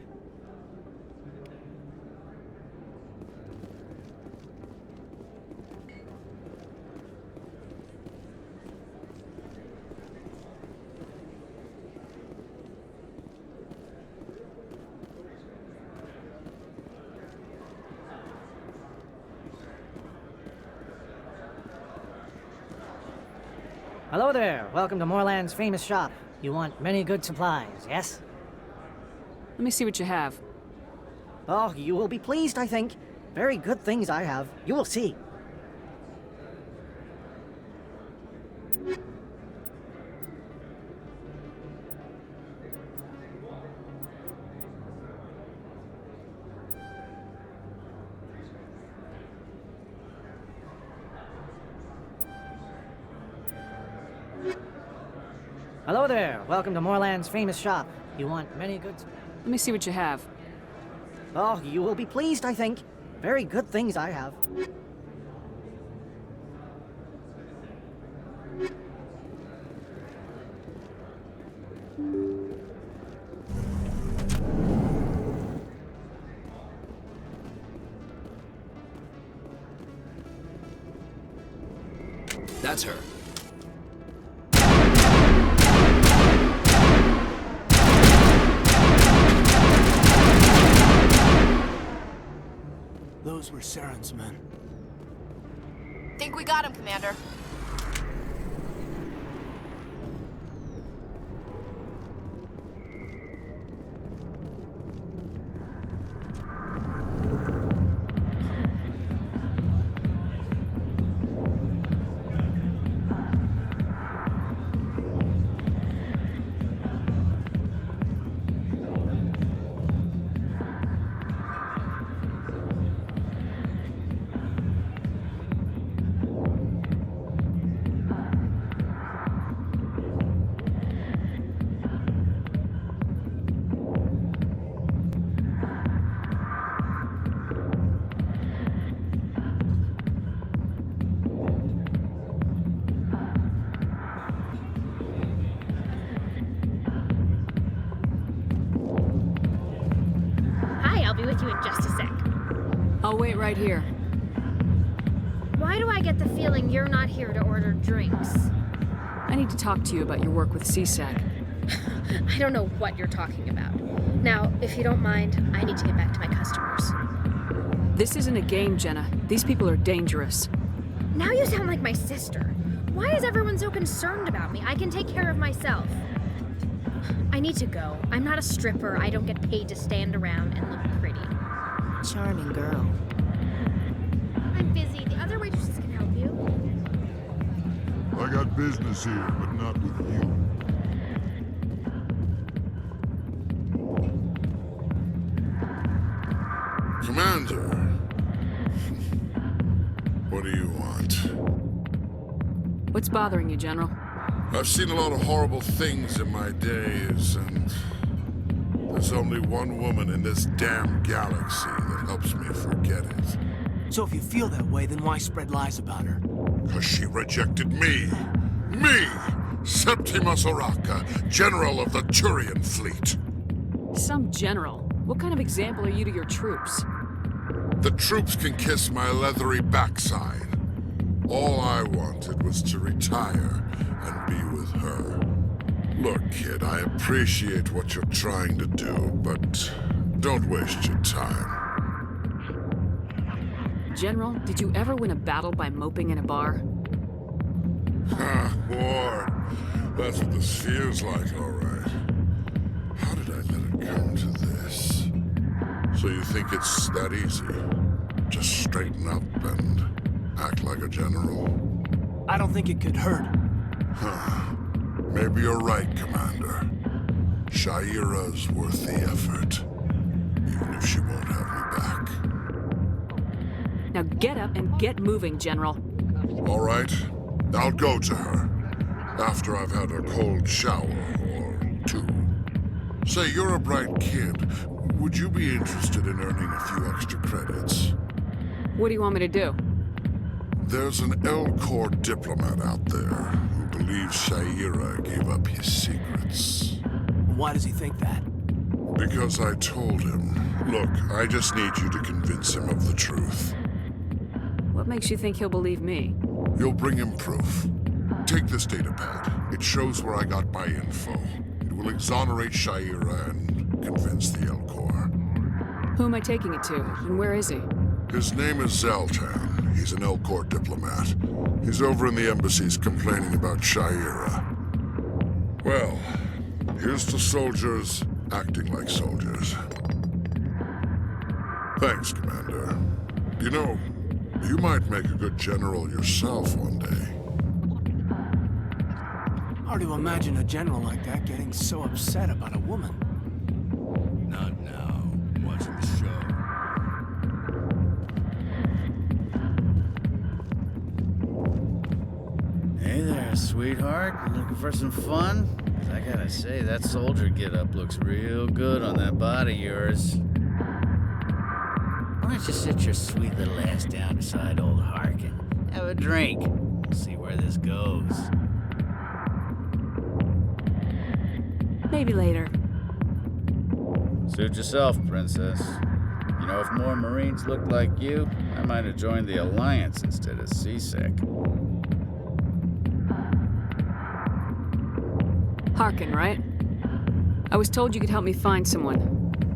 Speaker 8: Hello there. Welcome to Moorland's famous shop. You want many good supplies, yes?
Speaker 5: Let me see what you have.
Speaker 8: Oh, you will be pleased, I think. Very good things I have. You will see. Hello there. Welcome to Moorland's famous shop. You want many good...
Speaker 5: Let me see what you have.
Speaker 8: Oh, you will be pleased, I think. Very good things I have.
Speaker 2: That's her. Those were Saren's men.
Speaker 1: Think we got him, Commander.
Speaker 23: I'll be with you in just a sec.
Speaker 5: I'll wait right here.
Speaker 23: Why do I get the feeling you're not here to order drinks?
Speaker 5: I need to talk to you about your work with CSAC.
Speaker 23: I don't know what you're talking about. Now, if you don't mind, I need to get back to my customers.
Speaker 5: This isn't a game, Jenna. These people are dangerous.
Speaker 23: Now you sound like my sister. Why is everyone so concerned about me? I can take care of myself. I need to go. I'm not a stripper. I don't get paid to stand around and look pretty.
Speaker 1: Charming girl.
Speaker 23: I'm busy. The other waitresses can help you.
Speaker 24: I got business here, but not with you. Commander. What do you want?
Speaker 5: What's bothering you, General?
Speaker 24: I've seen a lot of horrible things in my days, and there's only one woman in this damn galaxy that helps me forget it.
Speaker 2: So if you feel that way, then why spread lies about her?
Speaker 24: 'Cause she rejected me! Me! Septimus Oraka, General of the Turian Fleet!
Speaker 5: Some general? What kind of example are you to your troops?
Speaker 24: The troops can kiss my leathery backside. All I wanted was to retire and be with her. Look, kid, I appreciate what you're trying to do, but don't waste your time.
Speaker 5: General, did you ever win a battle by moping in a bar?
Speaker 24: Ha, war. That's what this feels like, all right. How did I let it come to this? So you think it's that easy? just straighten up and act like a general?
Speaker 2: I don't think it could hurt.
Speaker 24: Maybe you're right, Commander. Shaira's worth the effort, even if she won't have me back.
Speaker 5: Now get up and get moving, General.
Speaker 24: All right, I'll go to her after I've had a cold shower or two. Say, you're a bright kid. Would you be interested in earning a few extra credits?
Speaker 5: What do you want me to do?
Speaker 24: There's an Elcor diplomat out there who believes Shaira gave up his secrets.
Speaker 2: Why does he think that?
Speaker 24: Because I told him. Look, I just need you to convince him of the truth.
Speaker 5: What makes you think he'll believe me?
Speaker 24: You'll bring him proof. Take this datapad. It shows where I got my info. It will exonerate Shaira and convince the Elcor.
Speaker 5: Who am I taking it to, and where is he?
Speaker 24: His name is Zaltan. He's an Elcor diplomat. He's over in the embassies complaining about Shaira. Well, here's to soldiers acting like soldiers. Thanks, Commander. You know, you might make a good general yourself one day.
Speaker 2: Hard to imagine a general like that getting so upset about a woman.
Speaker 13: Not now. I'm watching the show.
Speaker 6: Hey there, sweetheart. Looking for some fun? I gotta say, that soldier get-up looks real good on that body of yours. Why don't you sit your sweet little ass down beside old Harkin? Have a drink. We'll see where this goes.
Speaker 5: Maybe later.
Speaker 6: Suit yourself, Princess. You know, if more Marines looked like you, I might have joined the Alliance instead of CSEC.
Speaker 5: Harkin, right? I was told you could help me find someone.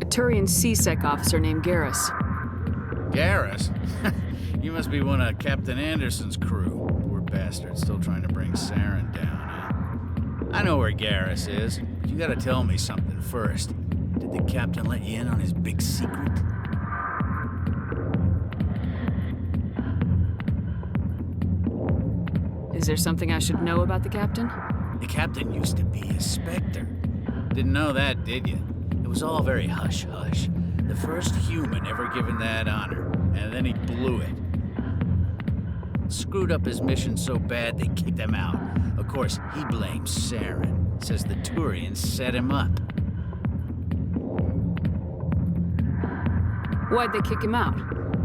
Speaker 5: A Turian CSEC officer named Garrus.
Speaker 6: Garrus? You must be one of Captain Anderson's crew. Poor bastard, still trying to bring Saren down, huh? I know where Garrus is, but you gotta tell me something first. Did the captain let you in on his big secret?
Speaker 5: Is there something I should know about the captain?
Speaker 6: The captain used to be a Spectre. Didn't know that, did you? It was all very hush-hush. The first human ever given that honor, and then he blew it. Screwed up his mission so bad they kicked him out. Of course, he blames Saren. Says the Turians set him up.
Speaker 5: Why'd they kick him out?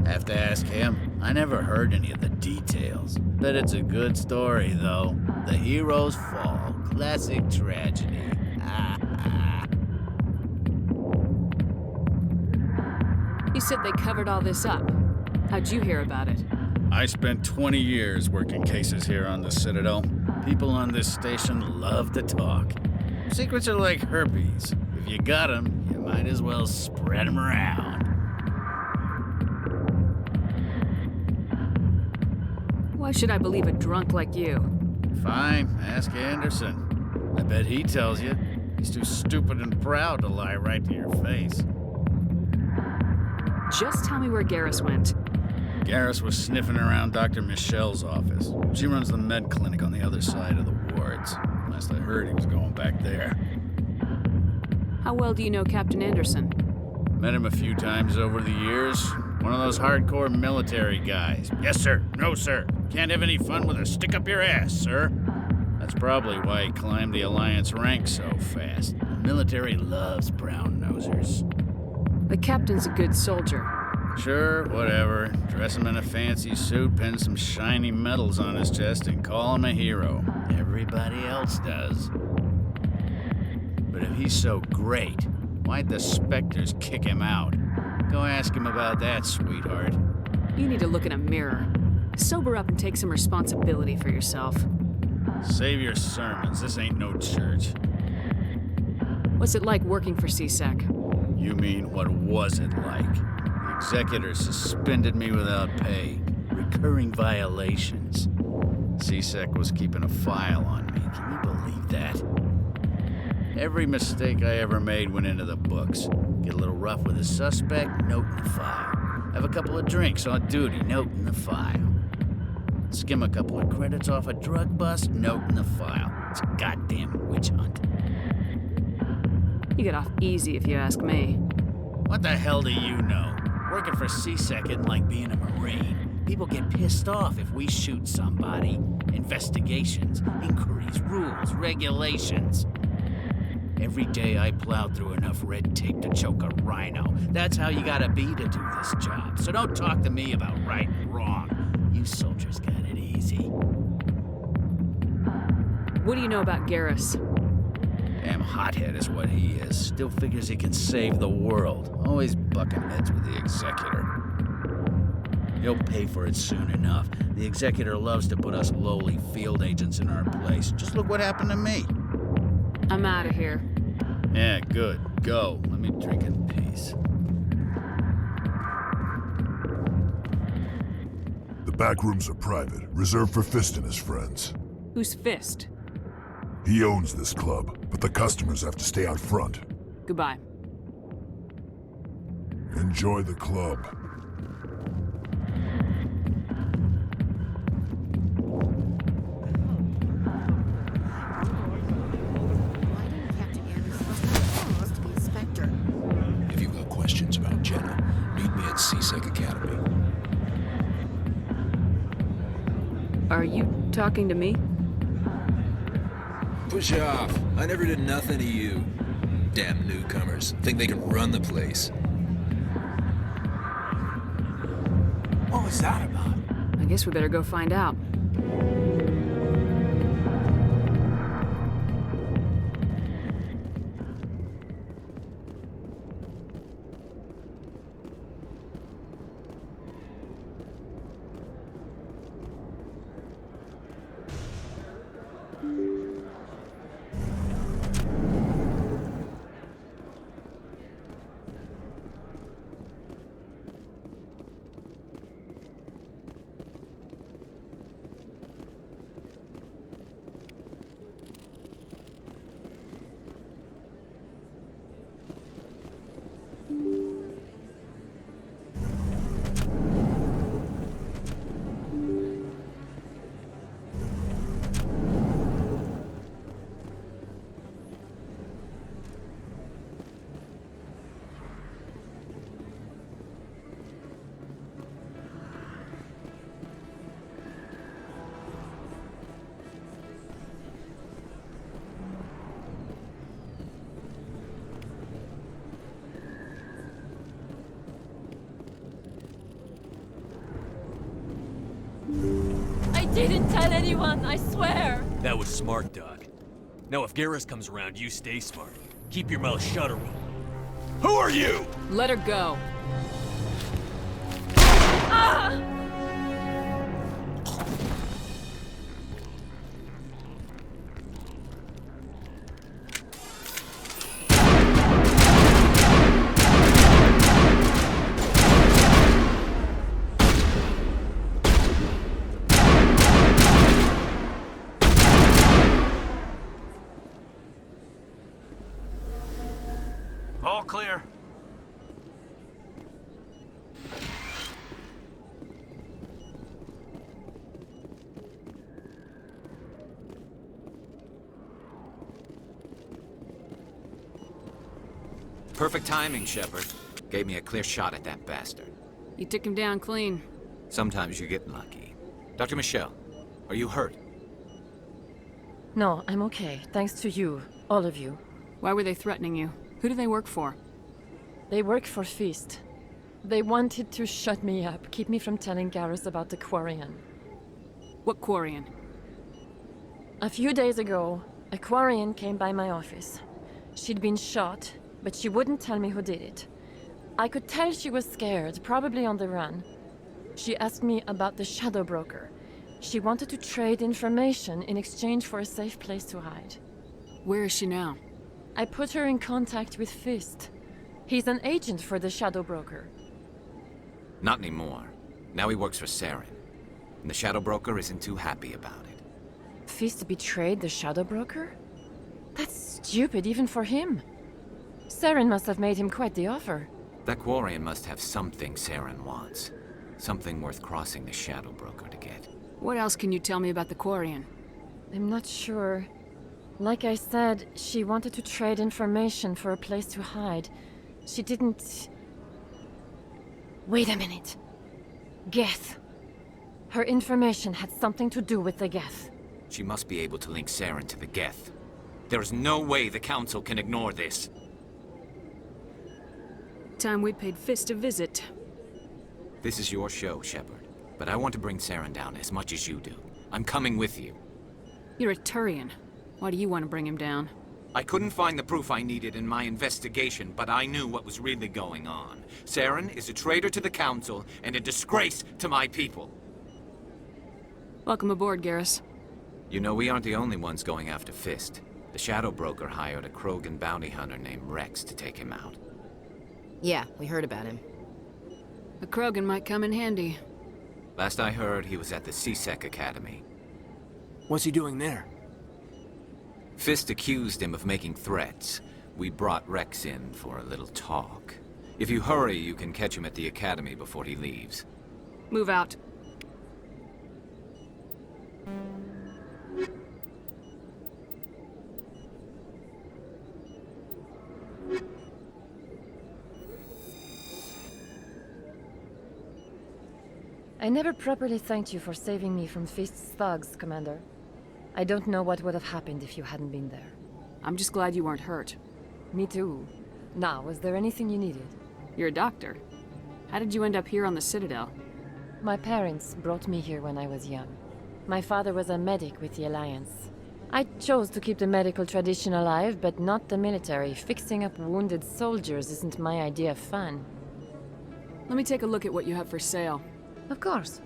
Speaker 6: Have to ask him. I never heard any of the details. Bet it's a good story, though. The heroes fall. Classic tragedy.
Speaker 5: You said they covered all this up. How'd you hear about it?
Speaker 6: I spent 20 years working cases here on the Citadel. People on this station love to talk. Secrets are like herpes. If you got them, you might as well spread them around.
Speaker 5: Why should I believe a drunk like you?
Speaker 6: Fine, ask Anderson. I bet he tells you. He's too stupid and proud to lie right to your face.
Speaker 5: Just tell me where Garrus went.
Speaker 6: Garrus was sniffing around Dr. Michelle's office. She runs the med clinic on the other side of the wards. Last I heard, he was going back there.
Speaker 5: How well do you know Captain Anderson?
Speaker 6: Met him a few times over the years. One of those hardcore military guys. Yes, sir. No, sir. Can't have any fun with a stick up your ass, sir. That's probably why he climbed the Alliance ranks so fast. The military loves brown-nosers.
Speaker 5: The captain's a good soldier.
Speaker 6: Sure, whatever. Dress him in a fancy suit, pin some shiny medals on his chest, and call him a hero. Everybody else does. But if he's so great, why'd the Spectres kick him out? Go ask him about that, sweetheart.
Speaker 5: You need to look in a mirror. Sober up and take some responsibility for yourself.
Speaker 6: Save your sermons. This ain't no church.
Speaker 5: What's it like working for CSEC?
Speaker 6: You mean, what was it like? The executor suspended me without pay. Recurring violations. CSEC was keeping a file on me. Can you believe that? Every mistake I ever made went into the books. Get a little rough with a suspect, note in the file. Have a couple of drinks on duty, note in the file. Skim a couple of credits off a drug bust, note in the file. It's a goddamn witch hunt.
Speaker 5: You get off easy if you ask me.
Speaker 6: What the hell do you know? Working for CSEC isn't like being a Marine. People get pissed off if we shoot somebody. Investigations, inquiries, rules, regulations. Every day I plowed through enough red tape to choke a rhino. That's how you gotta be to do this job. So don't talk to me about right and wrong. You soldiers got it easy.
Speaker 5: What do you know about Garrus?
Speaker 6: Damn hothead is what he is. Still figures he can save the world. Always bucking heads with the Executor. He'll pay for it soon enough. The Executor loves to put us lowly field agents in our place. Just look what happened to me.
Speaker 5: I'm out of here.
Speaker 6: Yeah, good. Go. Let me drink in peace.
Speaker 24: The back rooms are private, reserved for Fist and his friends.
Speaker 5: Who's Fist?
Speaker 24: He owns this club, but the customers have to stay out front.
Speaker 5: Goodbye.
Speaker 24: Enjoy the club.
Speaker 7: If you've got questions about Jenna, meet me at CSEC Academy.
Speaker 5: Are you talking to me?
Speaker 7: Push off. I never did nothing to you. Damn newcomers. Think they can run the place.
Speaker 2: What was that about?
Speaker 5: I guess we better go find out.
Speaker 9: I didn't tell anyone, I swear!
Speaker 11: That was smart, Doc. Now if Garrus comes around, you stay smart. Keep your mouth shut or Who are you?
Speaker 5: Let her go.
Speaker 9: Ah!
Speaker 2: All clear.
Speaker 12: Perfect timing, Shepard. Gave me a clear shot at that bastard.
Speaker 5: You took him down clean.
Speaker 12: Sometimes you get lucky. Dr. Michelle, are you hurt?
Speaker 9: No, I'm okay. Thanks to you. All of you.
Speaker 5: Why were they threatening you? Who do they work for?
Speaker 9: They work for Fist. They wanted to shut me up, keep me from telling Garrus about the Quarian.
Speaker 5: What Quarian?
Speaker 9: A few days ago, a Quarian came by my office. She'd been shot, but she wouldn't tell me who did it. I could tell she was scared, probably on the run. She asked me about the Shadow Broker. She wanted to trade information in exchange for a safe place to hide.
Speaker 5: Where is she now?
Speaker 9: I put her in contact with Fist. He's an agent for the Shadow Broker.
Speaker 12: Not anymore. Now he works for Saren. And the Shadow Broker isn't too happy about it.
Speaker 9: Fist betrayed the Shadow Broker? That's stupid even for him. Saren must have made him quite the offer.
Speaker 12: That Quarian must have something Saren wants. Something worth crossing the Shadow Broker to get.
Speaker 5: What else can you tell me about the Quarian?
Speaker 9: I'm not sure. Like I said, she wanted to trade information for a place to hide. She didn't... Wait a minute. Geth. Her information had something to do with the Geth.
Speaker 12: She must be able to link Saren to the Geth. There is no way the Council can ignore this.
Speaker 5: Time we paid Fist a visit.
Speaker 12: This is your show, Shepard. But I want to bring Saren down as much as you do. I'm coming with you.
Speaker 5: You're a Turian. Why do you want to bring him down?
Speaker 12: I couldn't find the proof I needed in my investigation, but I knew what was really going on. Saren is a traitor to the Council and a disgrace to my people.
Speaker 5: Welcome aboard, Garrus.
Speaker 12: You know, we aren't the only ones going after Fist. The Shadow Broker hired a Krogan bounty hunter named Rex to take him out.
Speaker 1: Yeah, we heard about him.
Speaker 5: A Krogan might come in handy.
Speaker 12: Last I heard, he was at the C-Sec Academy.
Speaker 2: What's he doing there?
Speaker 12: Fist accused him of making threats. We brought Rex in for a little talk. If you hurry, you can catch him at the Academy before he leaves.
Speaker 5: Move out.
Speaker 9: I never properly thanked you for saving me from Fist's thugs, Commander. I don't know what would have happened if you hadn't been there.
Speaker 5: I'm just glad you weren't hurt.
Speaker 9: Me too. Now, was there anything you needed?
Speaker 5: You're a doctor. How did you end up here on the Citadel?
Speaker 9: My parents brought me here when I was young. My father was a medic with the Alliance. I chose to keep the medical tradition alive, but not the military. Fixing up wounded soldiers isn't my idea of fun.
Speaker 5: Let me take a look at what you have for sale.
Speaker 9: Of course.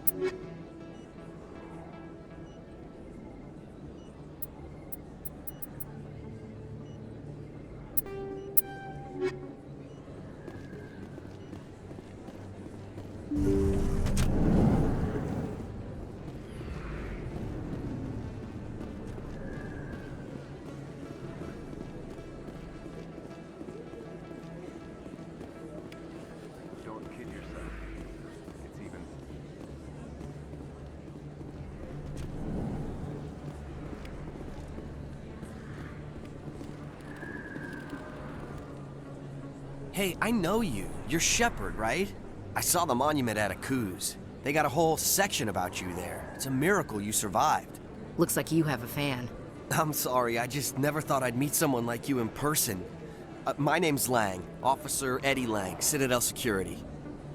Speaker 16: Hey, I know you. You're Shepard, right? I saw the monument at Akuz. They got a whole section about you there. It's a miracle you survived.
Speaker 1: Looks like you have a fan.
Speaker 16: I'm sorry, I just never thought I'd meet someone like you in person. My name's Lang, Officer Eddie Lang, Citadel Security.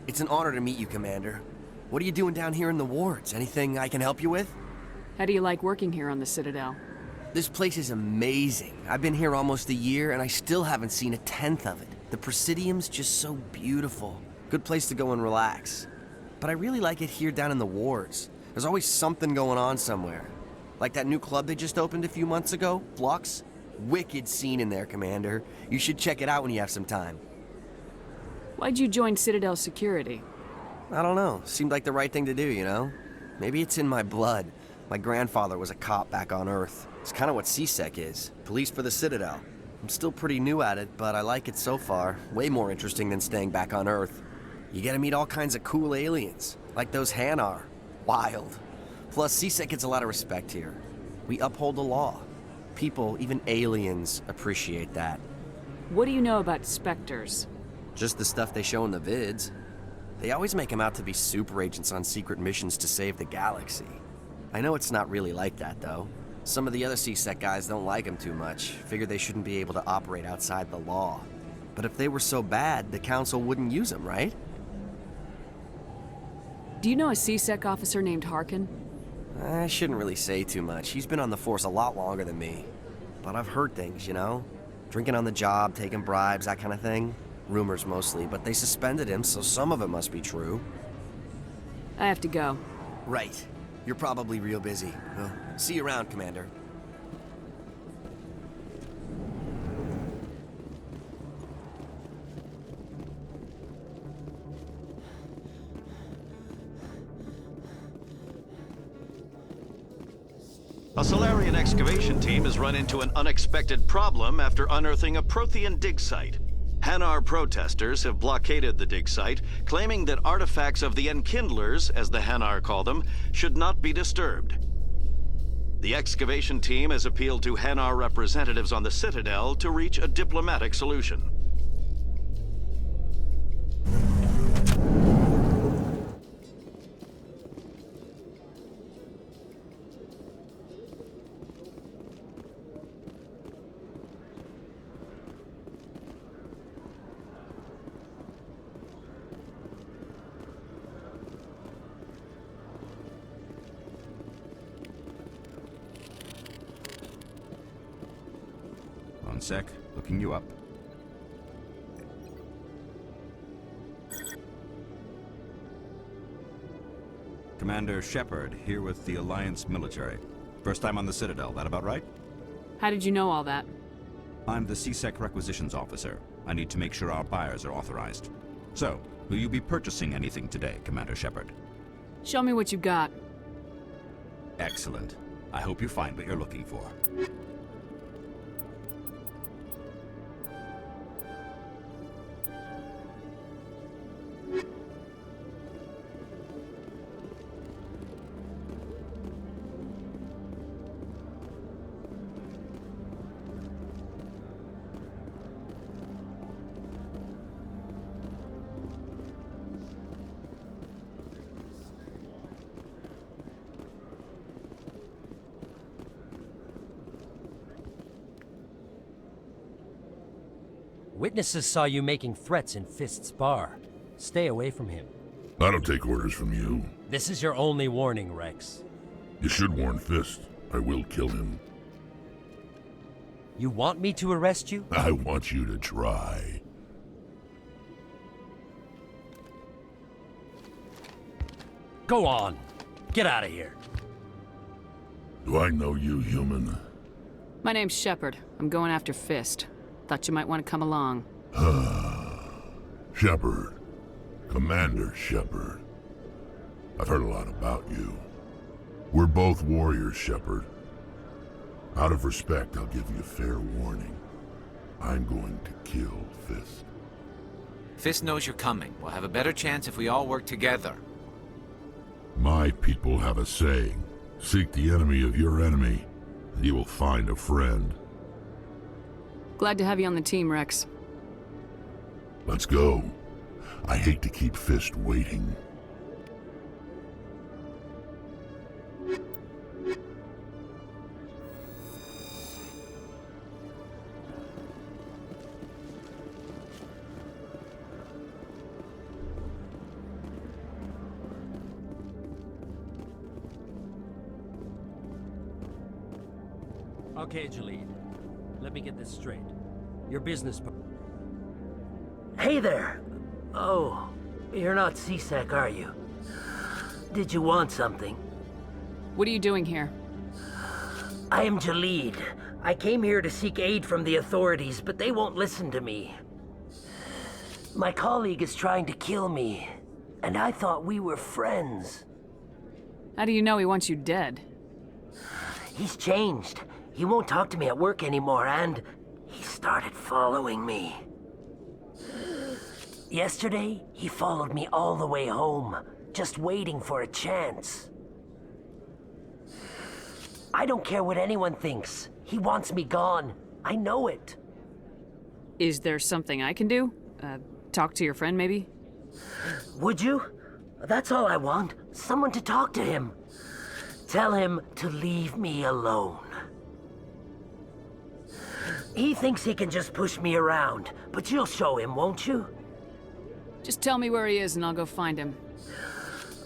Speaker 16: It's an honor to meet you, Commander. What are you doing down here in the wards? Anything I can help you with?
Speaker 5: How do you like working here on the Citadel?
Speaker 16: This place is amazing. I've been here almost a year and I still haven't seen a tenth of it. The Presidium's just so beautiful. Good place to go and relax. But I really like it here down in the wards. There's always something going on somewhere. Like that new club they just opened a few months ago, Flux. Wicked scene in there, Commander. You should check it out when you have some time.
Speaker 5: Why'd you join Citadel Security?
Speaker 16: I don't know. Seemed like the right thing to do, you know? Maybe it's in my blood. My grandfather was a cop back on Earth. It's kind of what C-Sec is. Police for the Citadel. I'm still pretty new at it, but I like it so far. Way more interesting than staying back on Earth. You get to meet all kinds of cool aliens, like those Hanar. Wild. Plus, C-Sec gets a lot of respect here. We uphold the law. People, even aliens, appreciate that.
Speaker 5: What do you know about Spectres?
Speaker 16: Just the stuff they show in the vids. They always make them out to be super agents on secret missions to save the galaxy. I know it's not really like that, though. Some of the other C-Sec guys don't like them too much. Figure they shouldn't be able to operate outside the law. But if they were so bad, the Council wouldn't use them, right?
Speaker 5: Do you know a C-Sec officer named Harkin?
Speaker 16: I shouldn't really say too much. He's been on the force a lot longer than me. But I've heard things, you know? Drinking on the job, taking bribes, that kind of thing. Rumors mostly, but they suspended him, so some of it must be true.
Speaker 5: I have to go.
Speaker 16: Right. You're probably real busy. Well, see you around, Commander.
Speaker 17: A Solarian excavation team has run into an unexpected problem after unearthing a Prothean dig site. Hanar protesters have blockaded the dig site, claiming that artifacts of the Enkindlers, as the Hanar call them, should not be disturbed. The excavation team has appealed to Hanar representatives on the Citadel to reach a diplomatic solution.
Speaker 18: One sec, looking you up. Commander Shepard, here with the Alliance military. First time on the Citadel, that about right?
Speaker 5: How did you know all that?
Speaker 18: I'm the CSEC requisitions officer. I need to make sure our buyers are authorized. So, will you be purchasing anything today, Commander Shepard?
Speaker 5: Show me what you got.
Speaker 18: Excellent. I hope you find what you're looking for.
Speaker 20: Witnesses saw you making threats in Fist's bar. Stay away from him.
Speaker 24: I don't take orders from you.
Speaker 20: This is your only warning, Rex.
Speaker 24: You should warn Fist. I will kill him.
Speaker 20: You want me to arrest you?
Speaker 24: I want you to try.
Speaker 20: Go on. Get out of here.
Speaker 24: Do I know you, human?
Speaker 5: My name's Shepard. I'm going after Fist. Thought you might want to come along.
Speaker 24: Shepard. Commander Shepard. I've heard a lot about you. We're both warriors, Shepard. Out of respect, I'll give you a fair warning. I'm going to kill Fist.
Speaker 12: Fist knows you're coming. We'll have a better chance if we all work together.
Speaker 24: My people have a saying. Seek the enemy of your enemy, and you will find a friend.
Speaker 5: Glad to have you on the team, Rex.
Speaker 24: Let's go. I hate to keep Fist waiting.
Speaker 20: Okay, Jalid. Let me get this straight. Your business...
Speaker 21: Hey there! Oh, you're not CSEC, are you? Did you want something?
Speaker 5: What are you doing here?
Speaker 21: I am Jalid. I came here to seek aid from the authorities, but they won't listen to me. My colleague is trying to kill me, and I thought we were friends.
Speaker 5: How do you know he wants you dead?
Speaker 21: He's changed. He won't talk to me at work anymore, and he started following me. Yesterday, he followed me all the way home, just waiting for a chance. I don't care what anyone thinks. He wants me gone. I know it.
Speaker 5: Is there something I can do? Talk to your friend, maybe?
Speaker 21: Would you? That's all I want. Someone to talk to him. Tell him to leave me alone. He thinks he can just push me around, but you'll show him, won't you?
Speaker 5: Just tell me where he is and I'll go find him.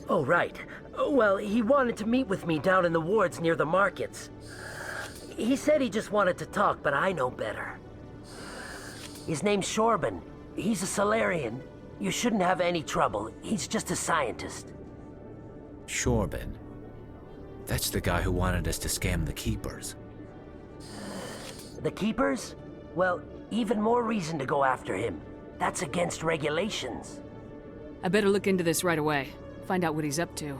Speaker 21: Oh, right. Well, he wanted to meet with me down in the wards near the markets. He said he just wanted to talk, but I know better. His name's Shorban. He's a Solarian. You shouldn't have any trouble. He's just a scientist.
Speaker 12: Shorban. That's the guy who wanted us to scam the Keepers.
Speaker 21: The Keepers? Well, even more reason to go after him. That's against regulations.
Speaker 5: I better look into this right away. Find out what he's up to.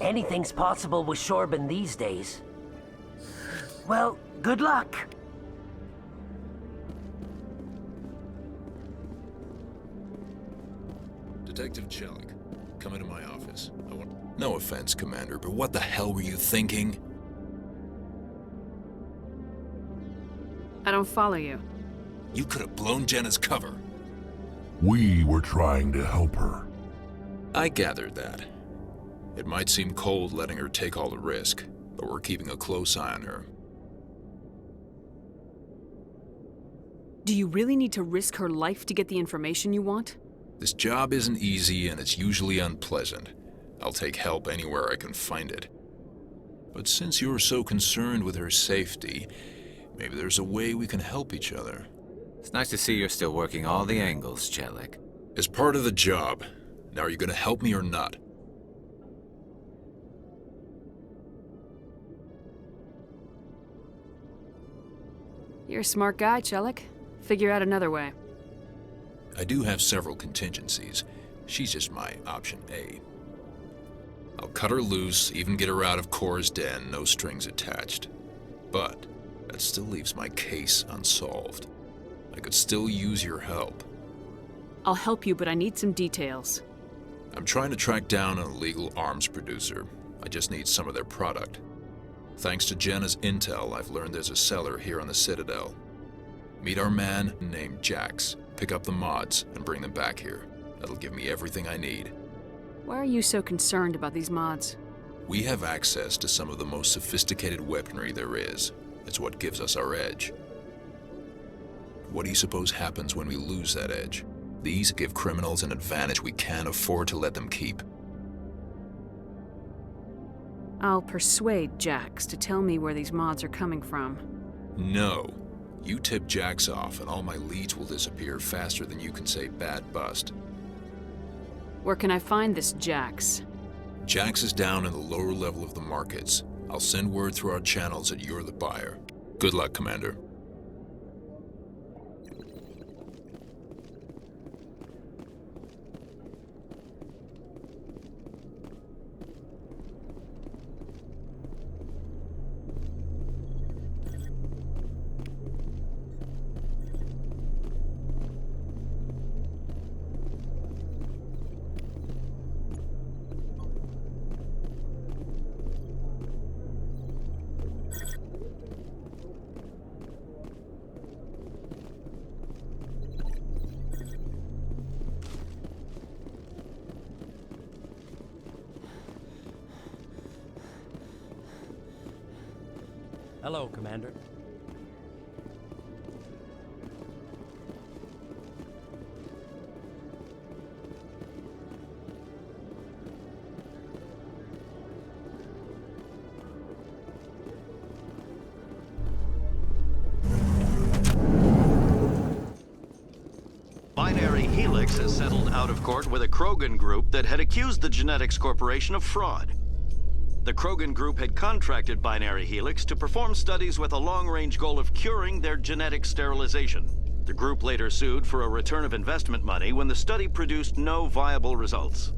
Speaker 21: Anything's possible with Shorban these days. Well, good luck.
Speaker 7: Detective Chelik, come into my office. No offense, Commander, but what the hell were you thinking?
Speaker 5: I don't follow you.
Speaker 7: You could have blown Jenna's cover.
Speaker 24: We were trying to help her.
Speaker 7: I gathered that. It might seem cold letting her take all the risk, but we're keeping a close eye on her.
Speaker 5: Do you really need to risk her life to get the information you want?
Speaker 7: This job isn't easy and it's usually unpleasant. I'll take help anywhere I can find it. But since you're so concerned with her safety, maybe there's a way we can help each other.
Speaker 12: It's nice to see you're still working all the angles, Chelik.
Speaker 7: As part of the job. Now, are you gonna help me or not?
Speaker 5: You're a smart guy, Chelik. Figure out another way.
Speaker 7: I do have several contingencies. She's just my option A. I'll cut her loose, even get her out of Cora's den, no strings attached. But that still leaves my case unsolved. I could still use your help.
Speaker 5: I'll help you, but I need some details.
Speaker 7: I'm trying to track down an illegal arms producer. I just need some of their product. Thanks to Jenna's intel, I've learned there's a seller here on the Citadel. Meet our man named Jax, pick up the mods, and bring them back here. That'll give me everything I need.
Speaker 5: Why are you so concerned about these mods?
Speaker 7: We have access to some of the most sophisticated weaponry there is. It's what gives us our edge. What do you suppose happens when we lose that edge? These give criminals an advantage we can't afford to let them keep.
Speaker 5: I'll persuade Jax to tell me where these mods are coming from.
Speaker 7: No. You tip Jax off and all my leads will disappear faster than you can say bad bust.
Speaker 5: Where can I find this Jax?
Speaker 7: Jax is down in the lower level of the markets. I'll send word through our channels that you're the buyer. Good luck, Commander.
Speaker 20: Hello, Commander.
Speaker 17: Binary Helix has settled out of court with a Krogan group that had accused the Genetics Corporation of fraud. The Krogan group had contracted Binary Helix to perform studies with a long-range goal of curing their genetic sterilization. The group later sued for a return of investment money when the study produced no viable results.